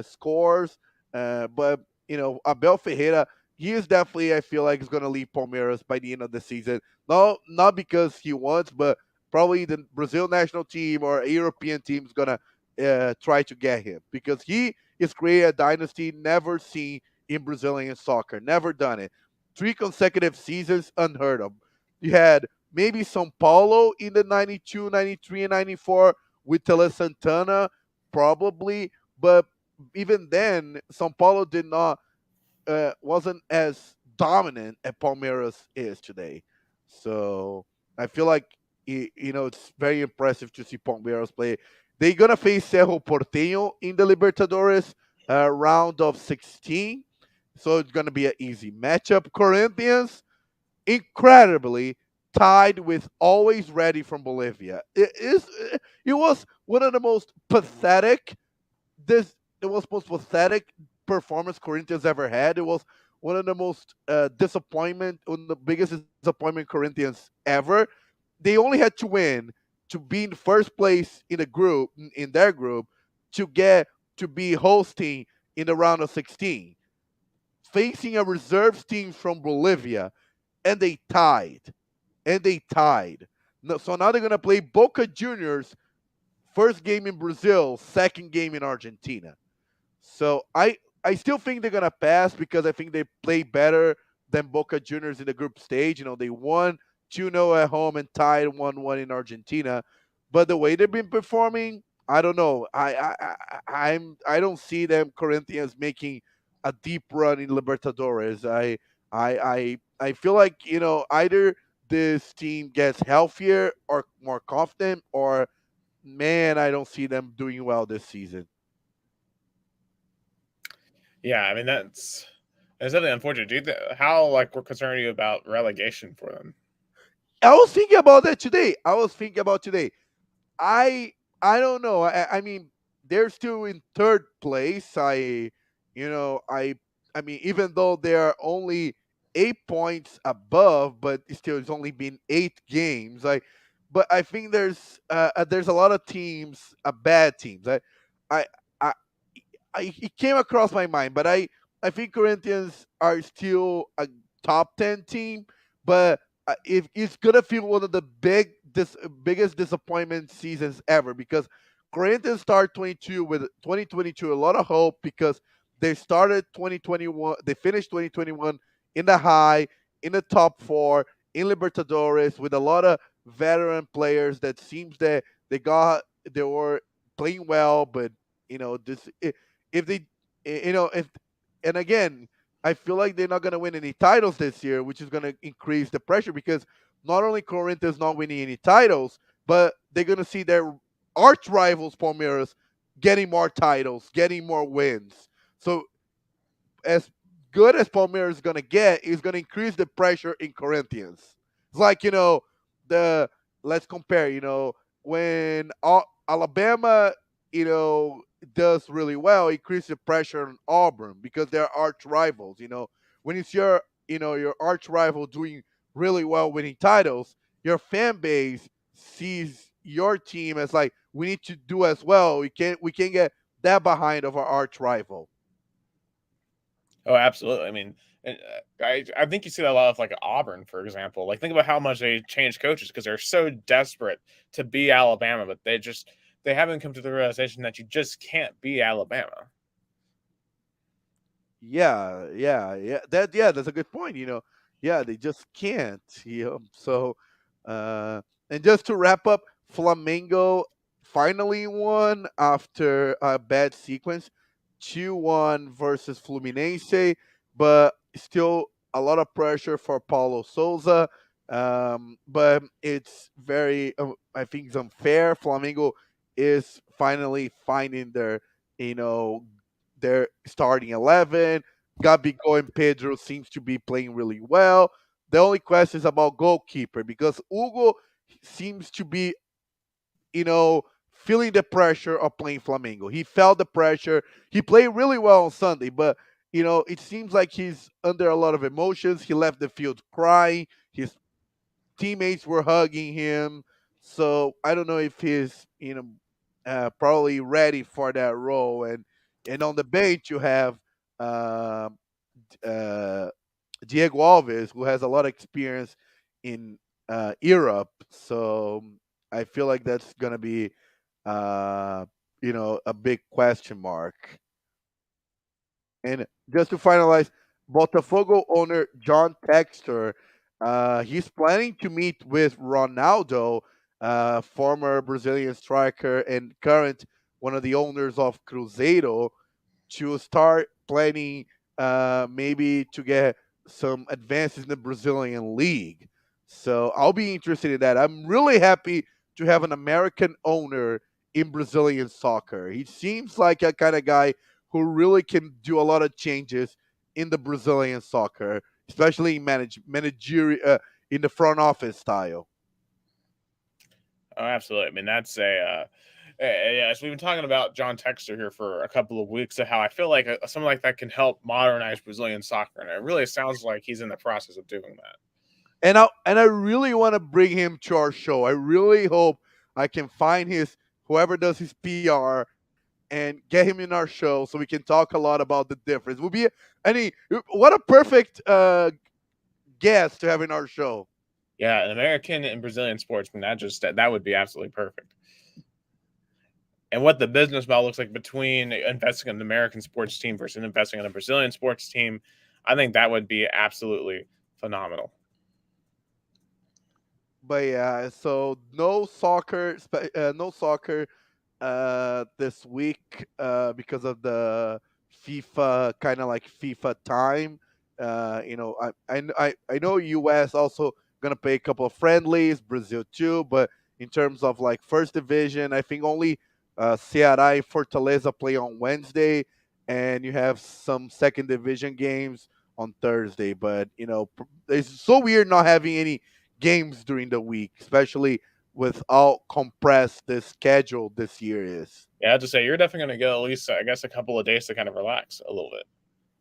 scores. But, Abel Ferreira, he is definitely, I feel like, is going to leave Palmeiras by the end of the season. No, not because he wants, but probably the Brazil national team or a European team is going to try to get him because he is creating a dynasty never seen in Brazilian soccer. Never done it. 3 consecutive seasons, unheard of. You had maybe São Paulo in the 92, 93, and 94 with Tele Santana, probably. But even then, São Paulo did not wasn't as dominant as Palmeiras is today. So I feel like it's very impressive to see Palmeiras play. They're gonna face Cerro Porteño in the Libertadores round of 16, so it's gonna be an easy matchup. Corinthians, incredibly tied with Always Ready from Bolivia. It was one of the most pathetic this it was most pathetic performance Corinthians ever had. It was one of the most one of the biggest disappointment Corinthians ever. They only had to win to be in first place in the group in their group to get to be hosting in the round of 16, facing a reserves team from Bolivia, and they tied. And they tied. No, so now they're gonna play Boca Juniors first game in Brazil, second game in Argentina. So I still think they're gonna pass because I think they play better than Boca Juniors in the group stage. They won 2-0 at home and tied 1-1 in Argentina. But the way they've been performing, I don't know. I don't see them Corinthians making a deep run in Libertadores. I feel like either this team gets healthier or more confident, or man, I don't see them doing well this season. Yeah, I mean that's definitely unfortunate. How we're concerned are you about relegation for them? I was thinking about that today. I I don't know. I mean, they're still in third place. You know, I mean, even though they're only 8 points above, but still, it's only been 8 games. But I think there's a lot of teams, bad teams. I, I, it came across my mind, but I think Corinthians are still a top 10 team, but if it's gonna feel one of the biggest disappointment seasons ever because Corinthians start 2022 a lot of hope because they started 2021, they finished 2021 in the high, in the top four, in Libertadores with a lot of veteran players that seems that they were playing well, but if they if and again, I feel like they're not going to win any titles this year, which is going to increase the pressure because not only Corinthians not winning any titles, but they're going to see their arch rivals Palmeiras getting more titles, getting more wins. So as good as Palmeiras is going to get, is going to increase the pressure in Corinthians. It's like the let's compare. When Alabama, does really well, increase the pressure on Auburn because they're arch rivals. When it's your arch rival doing really well, winning titles, your fan base sees your team as like we need to do as well. We can't get that behind of our arch rival. Oh, absolutely. I mean, I think you see that a lot of like Auburn, for example. Like, think about how much they change coaches because they're so desperate to be Alabama, but they haven't come to the realization that you just can't be Alabama. Yeah. That's a good point. Yeah, they just can't. So, uh, and just to wrap up, Flamengo finally won after a bad sequence, 2-1 versus Fluminense, but still a lot of pressure for Paulo Souza. But it's very, I think, it's unfair. Flamengo is finally finding you know, their starting 11. Gabigol and Pedro seems to be playing really well. The only question is about goalkeeper because Hugo seems to be, feeling the pressure of playing Flamengo. He felt the pressure. He played really well on Sunday, but it seems like he's under a lot of emotions. He left the field crying. His teammates were hugging him. So I don't know if he's probably ready for that role. And on the bench you have uh, uh, Diego Alves, who has a lot of experience in Europe. So I feel like that's gonna be a big question mark. And just to finalize, Botafogo owner John Textor, he's planning to meet with Ronaldo, former Brazilian striker and current one of the owners of Cruzeiro, to start planning maybe to get some advances in the Brazilian league. So I'll be interested in that. I'm really happy to have an American owner in Brazilian soccer. He seems like a kind of guy who really can do a lot of changes in the Brazilian soccer, especially in managerial in the front office style. Oh, absolutely. I mean, that's yeah. So we've been talking about John Texter here for a couple of weeks, of how I feel like something like that can help modernize Brazilian soccer, and it really sounds like he's in the process of doing that. And I really want to bring him to our show. I really hope I can find his whoever does his PR and get him in our show so we can talk a lot about the difference. Will be any what a perfect guest to have in our show. Yeah, an American and Brazilian sportsman, that would be absolutely perfect. And what the business model looks like between investing in an American sports team versus investing in a Brazilian sports team, I think that would be absolutely phenomenal. But yeah, so no soccer this week because of the FIFA kind of like FIFA time. I know US also gonna play a couple of friendlies, Brazil too, but in terms of like first division, I think only Ceará and Fortaleza play on Wednesday, and you have some second division games on Thursday. But it's so weird not having any games during the week, especially with how compressed the schedule this year is. Yeah, I have to say you're definitely going to get at least, I guess, a couple of days to kind of relax a little bit.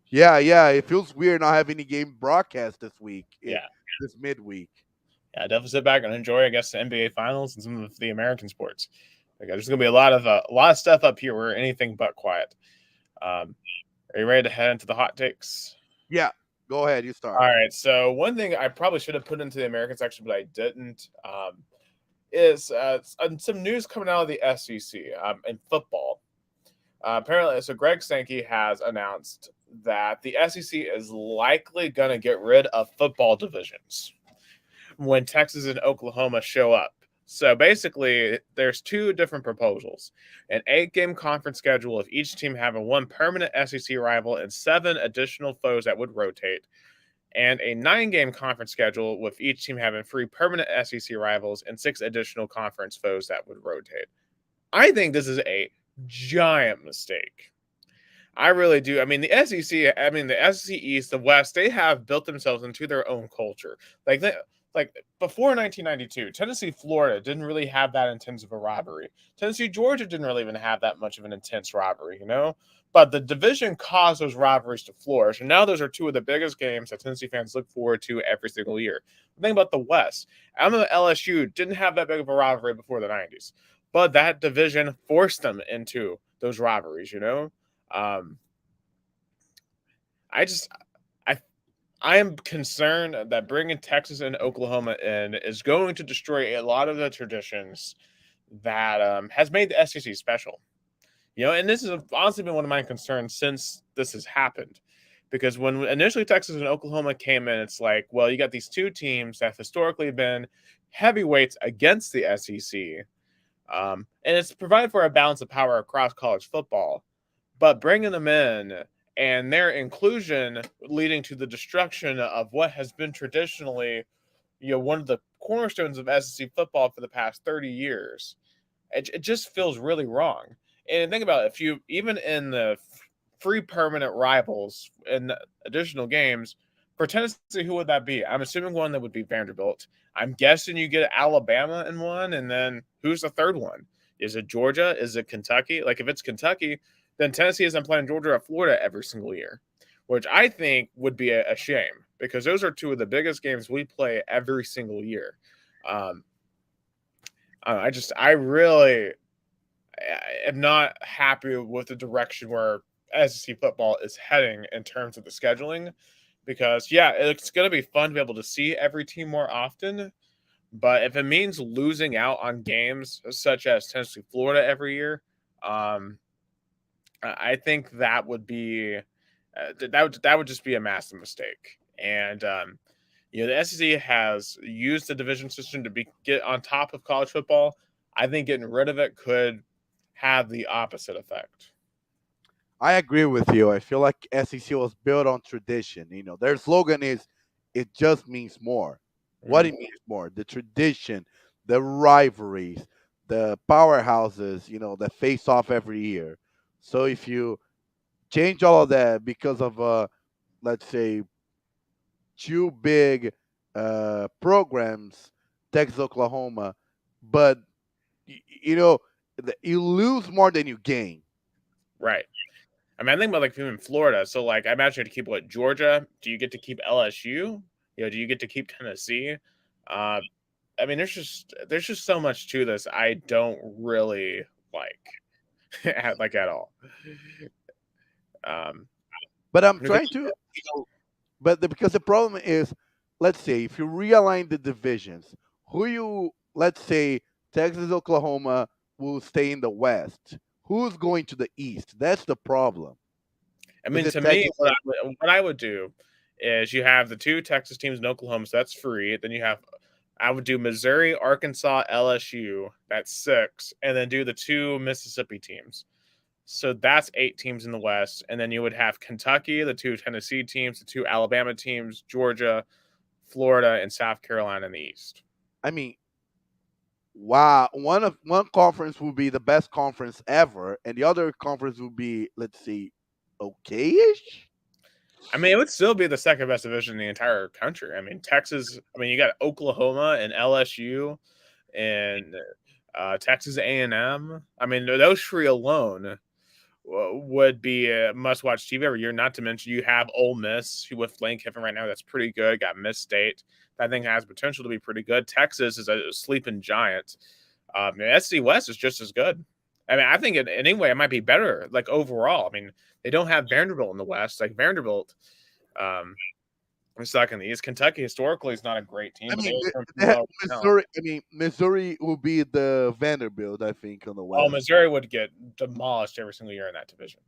Yeah. It feels weird not having any game broadcast this week, Yeah, this midweek. yeah. Definitely sit back and enjoy, I guess, the NBA finals and some of the American sports. Like, there's going to be a lot of stuff up here where anything but quiet. Um, Are you ready to head into the hot takes? Yeah, go ahead. You All start. right. So one thing I probably should have put into the American section, but I didn't, is some news coming out of the SEC in football. Apparently, so Greg Sankey has announced that the SEC is likely going to get rid of football divisions when Texas and Oklahoma show up. So basically, there's two different proposals: an 8-game conference schedule of each team having one permanent SEC rival and 7 additional foes that would rotate, and a 9-game conference schedule with each team having 3 permanent SEC rivals and 6 additional conference foes that would rotate. I think this is a giant mistake. I really do. I mean, the SEC, I mean, the SEC East, the West, they have built themselves into their own culture. Like before 1992, Tennessee, Florida didn't really have that intense of a rivalry. Tennessee, Georgia didn't really even have that much of an intense rivalry, you know? But the division caused those rivalries to flourish. And now those are two of the biggest games that Tennessee fans look forward to every single year. Think about the West. Alabama LSU didn't have that big of a rivalry before the 90s. But that division forced them into those rivalries, you know? Um, I just I I am concerned that bringing Texas and Oklahoma in is going to destroy a lot of the traditions that has made the SEC special. You know, and this has honestly been one of my concerns since this has happened. Because when initially Texas and Oklahoma came in, it's like, well, you got these two teams that have historically been heavyweights against the SEC. And it's provided for a balance of power across college football. But bringing them in and their inclusion leading to the destruction of what has been traditionally, you know, one of the cornerstones of SEC football for the past 30 years, it just feels really wrong. And think about it, if you even in the free permanent rivals in additional games for Tennessee, who would that be? I'm assuming one that would be Vanderbilt. I'm guessing you get Alabama in one, and then who's the third one? Is it Georgia? Is it Kentucky? Like if it's Kentucky, then Tennessee isn't playing Georgia or Florida every single year, which I think would be a shame because those are two of the biggest games we play every single year. Um, I really am not happy with the direction where SEC football is heading in terms of the scheduling because, yeah, it's going to be fun to be able to see every team more often. But if it means losing out on games such as Tennessee, Florida every year, um, I think that would be that would just be a massive mistake. And you know, the SEC has used the division system to get on top of college football. I think getting rid of it could have the opposite effect. I agree with you. I feel like SEC was built on tradition. You know, their slogan is "It just means more." What Mm, it means more, the tradition, the rivalries, the powerhouses. You know, that face off every year. So if you change all of that because of let's say two big programs, Texas, Oklahoma, but you know you lose more than you gain. right. I mean, I think about like even Florida. So, like, I imagine you to keep what Georgia. Do you get to keep LSU? You know, do you get to keep Tennessee? Uh, I mean, there's just so much to this. I don't really like at all. Um, But I'm because trying to, because the problem is, let's say if you realign the divisions, who you let's say Texas, Oklahoma will stay in the West. Who's going to the East? That's the problem. I Is mean, it to me, Texas? what I would do is you have the two Texas teams in Oklahoma, so that's free. Then I would do Missouri, Arkansas, LSU, that's 6, and then do the two Mississippi teams. So that's 8 teams in the West, and then you would have Kentucky, the two Tennessee teams, the two Alabama teams, Georgia, Florida, and South Carolina in the East. I mean, wow, one conference will be the best conference ever, and the other conference will be, let's see, okay-ish. I mean, it would still be the second best division in the entire country. I mean, Texas. I mean, you got Oklahoma and LSU, and Texas A&M. I mean, those three alone would be a must-watch TV every year. Not to mention you have Ole Miss with Lane Kiffin right now. That's pretty good. Got Miss State. That thing has potential to be pretty good. Texas is a sleeping giant. The SC West is just as good. I mean, I think anyway, it might be better, like overall. I mean, they don't have Vanderbilt in the West. Like Vanderbilt, um, is stuck in the East. Kentucky historically is not a great team, I but they mean, have some pretty they have well talent. Missouri. I mean, Missouri will be the Vanderbilt, I think, on the Oh, West. Missouri would get demolished every single year in that division.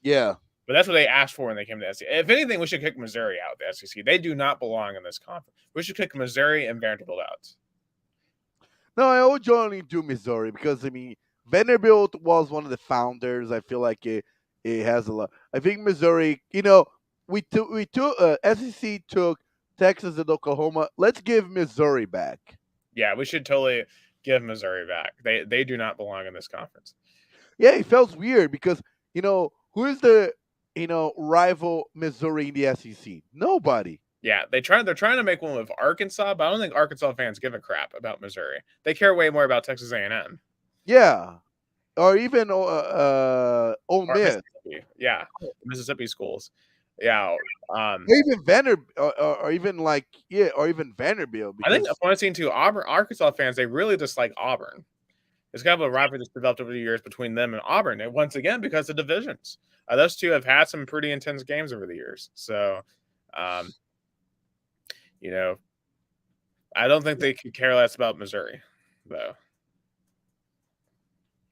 Yeah, But that's what they asked for when they came to the SEC. If anything, we should kick Missouri out of the SEC. They do not belong in this conference. We should kick Missouri and Vanderbilt out. no, I would join to Missouri because I mean Vanderbilt was one of the founders. I feel like it has a lot. I think Missouri. We took SEC took Texas and Oklahoma. Let's give Missouri back. Yeah, we should totally give Missouri back. They do not belong in this conference. Yeah, it felt weird because who is the rival Missouri in the SEC? Nobody. Yeah, they're trying to make one with Arkansas, but I don't think Arkansas fans give a crap about Missouri. They care way more about Texas A&M Yeah, or even Ole or Miss, Mississippi. Yeah, Mississippi schools. Yeah, um, or even or even like or even Vanderbilt I think because pointing to Auburn, Arkansas fans, they really dislike Auburn. It's kind of a rivalry that's developed over the years between them and Auburn, and once again because of divisions. Those two have had some pretty intense games over the years. So, um, you know, I don't think they could care less about Missouri, though.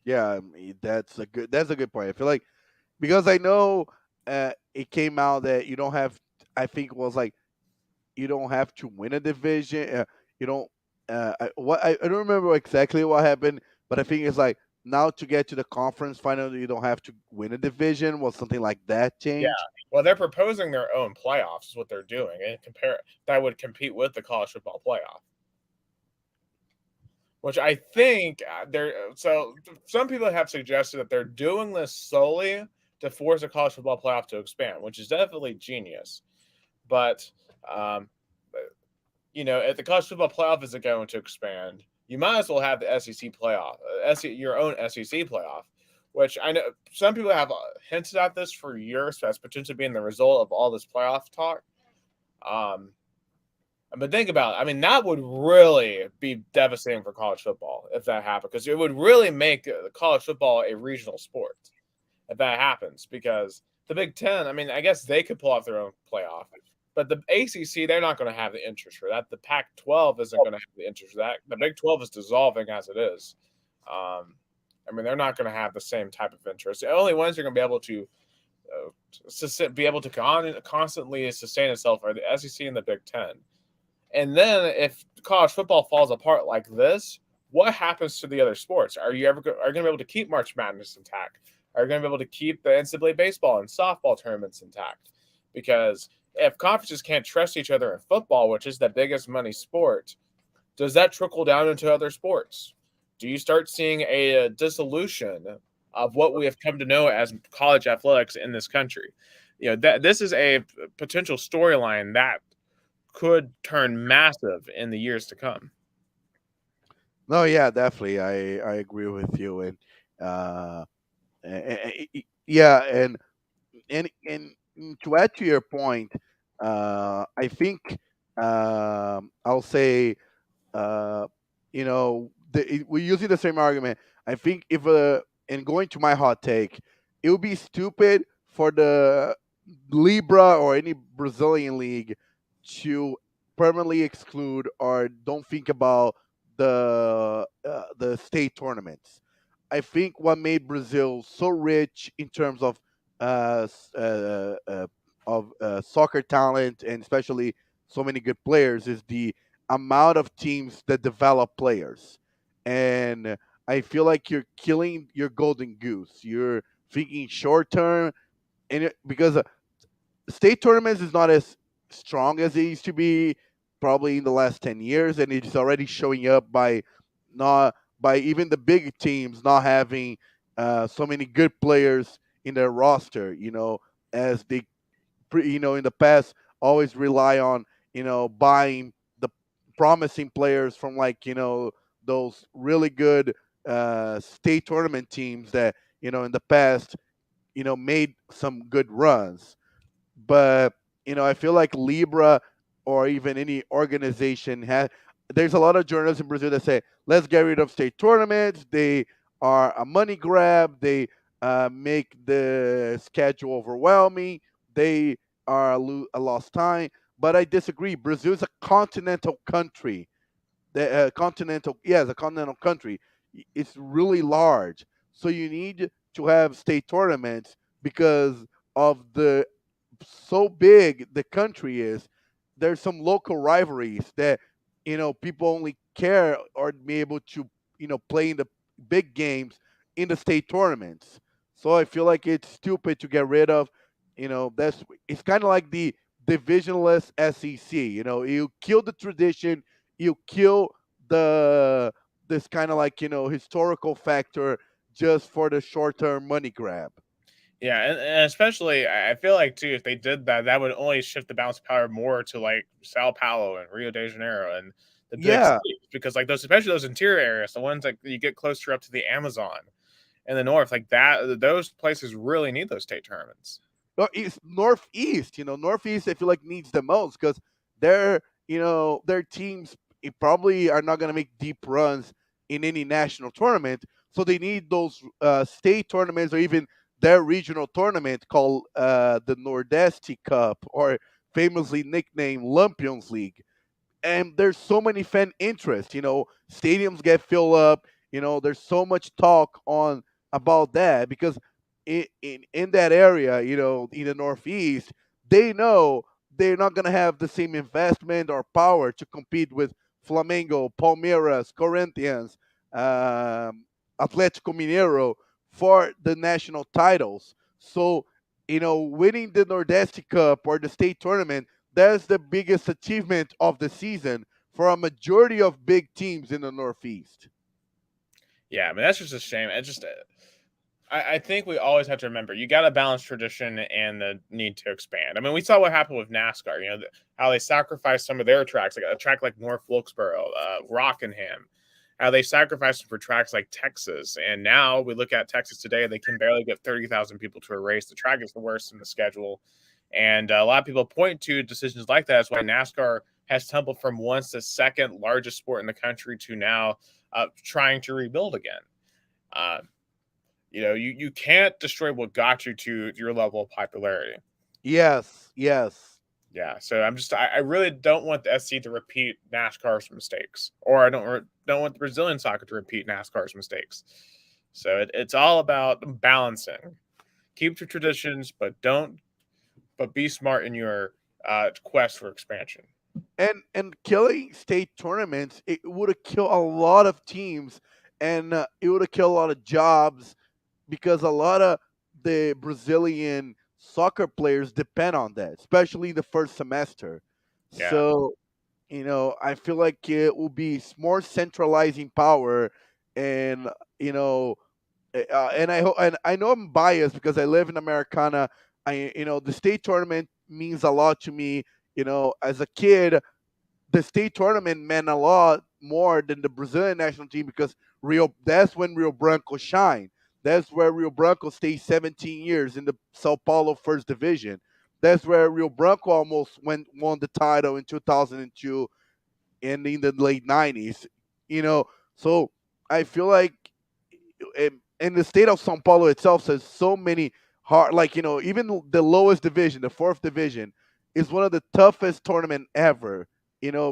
yeah, I mean, that's a good point. I feel like because I know it came out that you don't have. I think it was like you don't have to win a division. You don't. I don't remember exactly what happened, but I think it's like now to get to the conference final, you don't have to win a division. Was something like that Yeah. change? Well, they're proposing their own playoffs, is what they're doing, and compare that would compete with the college football playoff, which I think they're so. Some people have suggested that they're doing this solely to force the college football playoff to expand, which is definitely genius. But um, if the college football playoff isn't going to expand, you might as well have the SEC playoff, your own SEC playoff. Which I know some people have hinted at this for years as potentially being the result of all this playoff talk. Um, but think about it. I mean, that would really be devastating for college football if that happened, because it would really make college football a regional sport if that happens. Because the Big Ten, I mean, I guess they could pull off their own playoff, but the ACC, they're not going to have the interest for that. The Pac-12 isn't going to have the interest for that. The Big 12 is dissolving as it is. Um, I mean, they're not going to have the same type of interest. The only ones who are going to be able to constantly sustain itself are the SEC and the Big Ten. And then if college football falls apart like this, what happens to the other sports? Are you going to be able to keep March Madness intact? Are you going to be able to keep the NCAA baseball and softball tournaments intact? Because if conferences can't trust each other in football, which is the biggest money sport, does that trickle down into other sports? Do you start seeing a dissolution of what we have come to know as college athletics in this country? That this is a potential storyline that could turn massive in the years to come. No, yeah, definitely. I agree with you, and uh, yeah, and to add to your point, I think I'll say we're using the same argument. I think if and going to my hot take, it would be stupid for the Libra or any Brazilian league to permanently exclude or don't think about the state tournaments. I think what made Brazil so rich in terms of uh, s- uh, uh, soccer talent and especially so many good players is the amount of teams that develop players. And I feel like you're killing your golden goose. You're thinking short term, because state tournaments is not as strong as it used to be probably in the last 10 years, and it's already showing up by not by even the big teams not having so many good players in their roster, as they in the past always rely on buying the promising players from like those really good state tournament teams that in the past made some good runs. But I feel like Libra or even any organization has. There's a lot of journalists in Brazil that say, "Let's get rid of state tournaments. They are a money grab. They make the schedule overwhelming. They are a lost time. But I disagree. Brazil is a continental country. The continental, yes, a continental country. It's really large, so you need to have state tournaments because of the so big the country is. There's some local rivalries that people only care or be able to play in the big games in the state tournaments. So I feel like it's stupid to get rid of. That's it's kind of like the divisionless SEC. You kill the tradition, you kill the this kind of like historical factor just for the short term money grab. Yeah, and especially I feel like too if they did that, that would only shift the balance of power more to like Sao Paulo and Rio de Janeiro and the big Yeah. cities because like those especially those interior areas, the ones that you get closer up to the Amazon in the north, like that those places really need those state tournaments. Or it's northeast. Northeast I feel like needs the most because their teams probably are not going to make deep runs in any national tournament, so they need those state tournaments or even their regional tournament called the Nordeste Cup, or famously nicknamed Lampions League. And there's so many fan interest. Stadiums get filled up. There's so much talk on about that because in that area, in the Northeast, they know they're not gonna have the same investment or power to compete with Flamengo, Palmeiras, Corinthians, um, Atlético Mineiro for the national titles. So, winning the Nordeste Cup or the state tournament, that's the biggest achievement of the season for a majority of big teams in the Northeast. Yeah, I mean that's just a shame. It's just I think we always have to remember you got to balance tradition and the need to expand. I mean, we saw what happened with NASCAR. How they sacrificed some of their tracks, like a track like North Wilkesboro, Rockingham. How they sacrificed them for tracks like Texas, and now we look at Texas today; they can barely get 30,000 people to a race. The track is the worst in the schedule, and a lot of people point to decisions like that as why NASCAR has tumbled from once the second largest sport in the country to now trying to rebuild again. Uh, you can't destroy what got you to your level of popularity. Yes, yes. Yeah, so I really don't want the SC to repeat NASCAR's mistakes, or I don't want the Brazilian soccer to repeat NASCAR's mistakes. So it's all about balancing. Keep your traditions, but be smart in your quest for expansion. And killing state tournaments, it would have killed a lot of teams, and it would have killed a lot of jobs because a lot of the Brazilian soccer players depend on that, especially the first semester. Yeah, So I feel like it will be more centralizing power, and and I know I'm biased because I live in Americana. The state tournament means a lot to me. As a kid, the state tournament meant a lot more than the Brazilian national team because Rio. That's when Rio Branco shine. That's where Rio Branco stayed 17 years in the Sao Paulo First Division. That's where Rio Branco almost won the title in 2002 and in the late 90s. So I feel like in the state of Sao Paulo itself has so many hard, like even the lowest division, the fourth division, is one of the toughest tournament ever.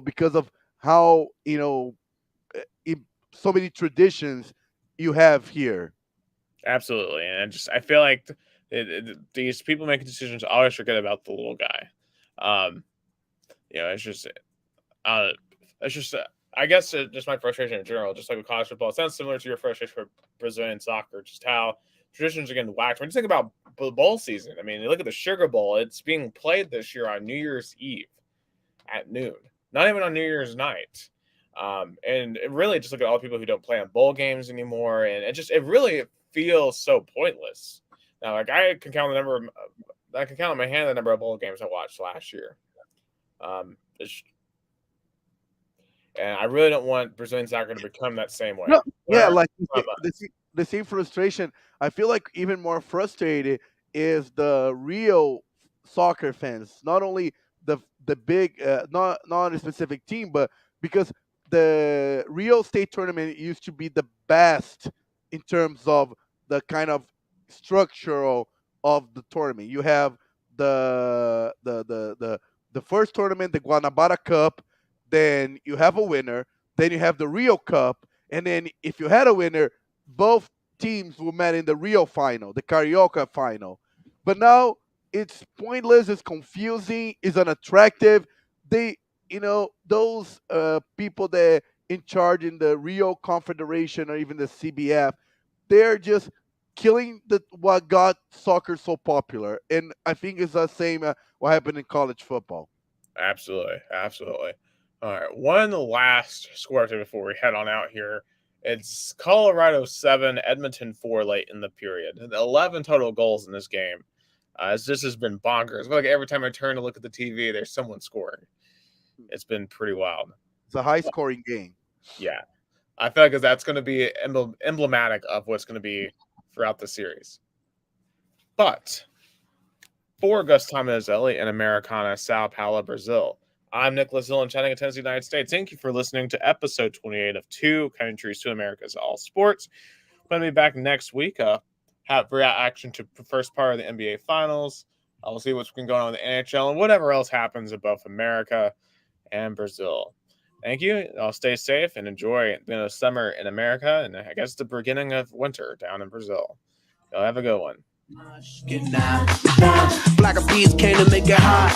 Because of how it, so many traditions you have here. absolutely. And I feel like these people making decisions always forget about the little guy. Um, it's just uh, it's just I guess just my frustration in general, just like with college football. It sounds similar to your frustration for Brazilian soccer, just how traditions are getting whacked. When you think about bowl season, I mean, you look at the Sugar Bowl. It's being played this year on New Year's Eve at noon, not even on New Year's night. And it really just look at all the people who don't play on bowl games anymore, and it really feels so pointless. Now, like I can count on my hand the number of bowl games I watched last year. It's and I really don't want Brazilian soccer to become that same way. No, yeah, Learn like from the same frustration. I feel like even more frustrated is the real soccer fans. Not only the big, not a specific team, but because the Rio State tournament used to be the best in terms of the kind of structural of the tournament. You have the first tournament, the Guanabara Cup, then you have a winner, then you have the Rio Cup, and then if you had a winner, both teams were met in the Rio final, the Carioca final. But now it's pointless, it's confusing, it's unattractive. They, those people that in charge in the Rio Confederation or even the CBF, they're just killing what got soccer so popular. And I think it's the same what happened in college football. Absolutely, absolutely. All right, one last score update before we head on out here. It's Colorado 7, Edmonton 4 late in the period. 11 total goals in this game. This has been bonkers. I feel like every time I turn to look at the TV, there's someone scoring. It's been pretty wild. It's a high-scoring game. Yeah. I feel like that's going to be emblematic of what's going to be throughout the series. But for Gustavo Tomazeli in Americana, Sao Paulo, Brazil, I'm Nicholas Zillin, chatting in Tennessee, United States. Thank you for listening to episode 28 of Two Countries, Two Americas, All Sports. I'm going to be back next week. Have reaction to the first part of the NBA Finals. We'll see what's been going on with the NHL and whatever else happens in both America and Brazil. Thank you. I'll stay safe and enjoy the summer in America, and I guess the beginning of winter down in Brazil. Y'all have a good one. Black bees came to make it hot.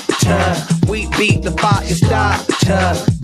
We beat the fire starter.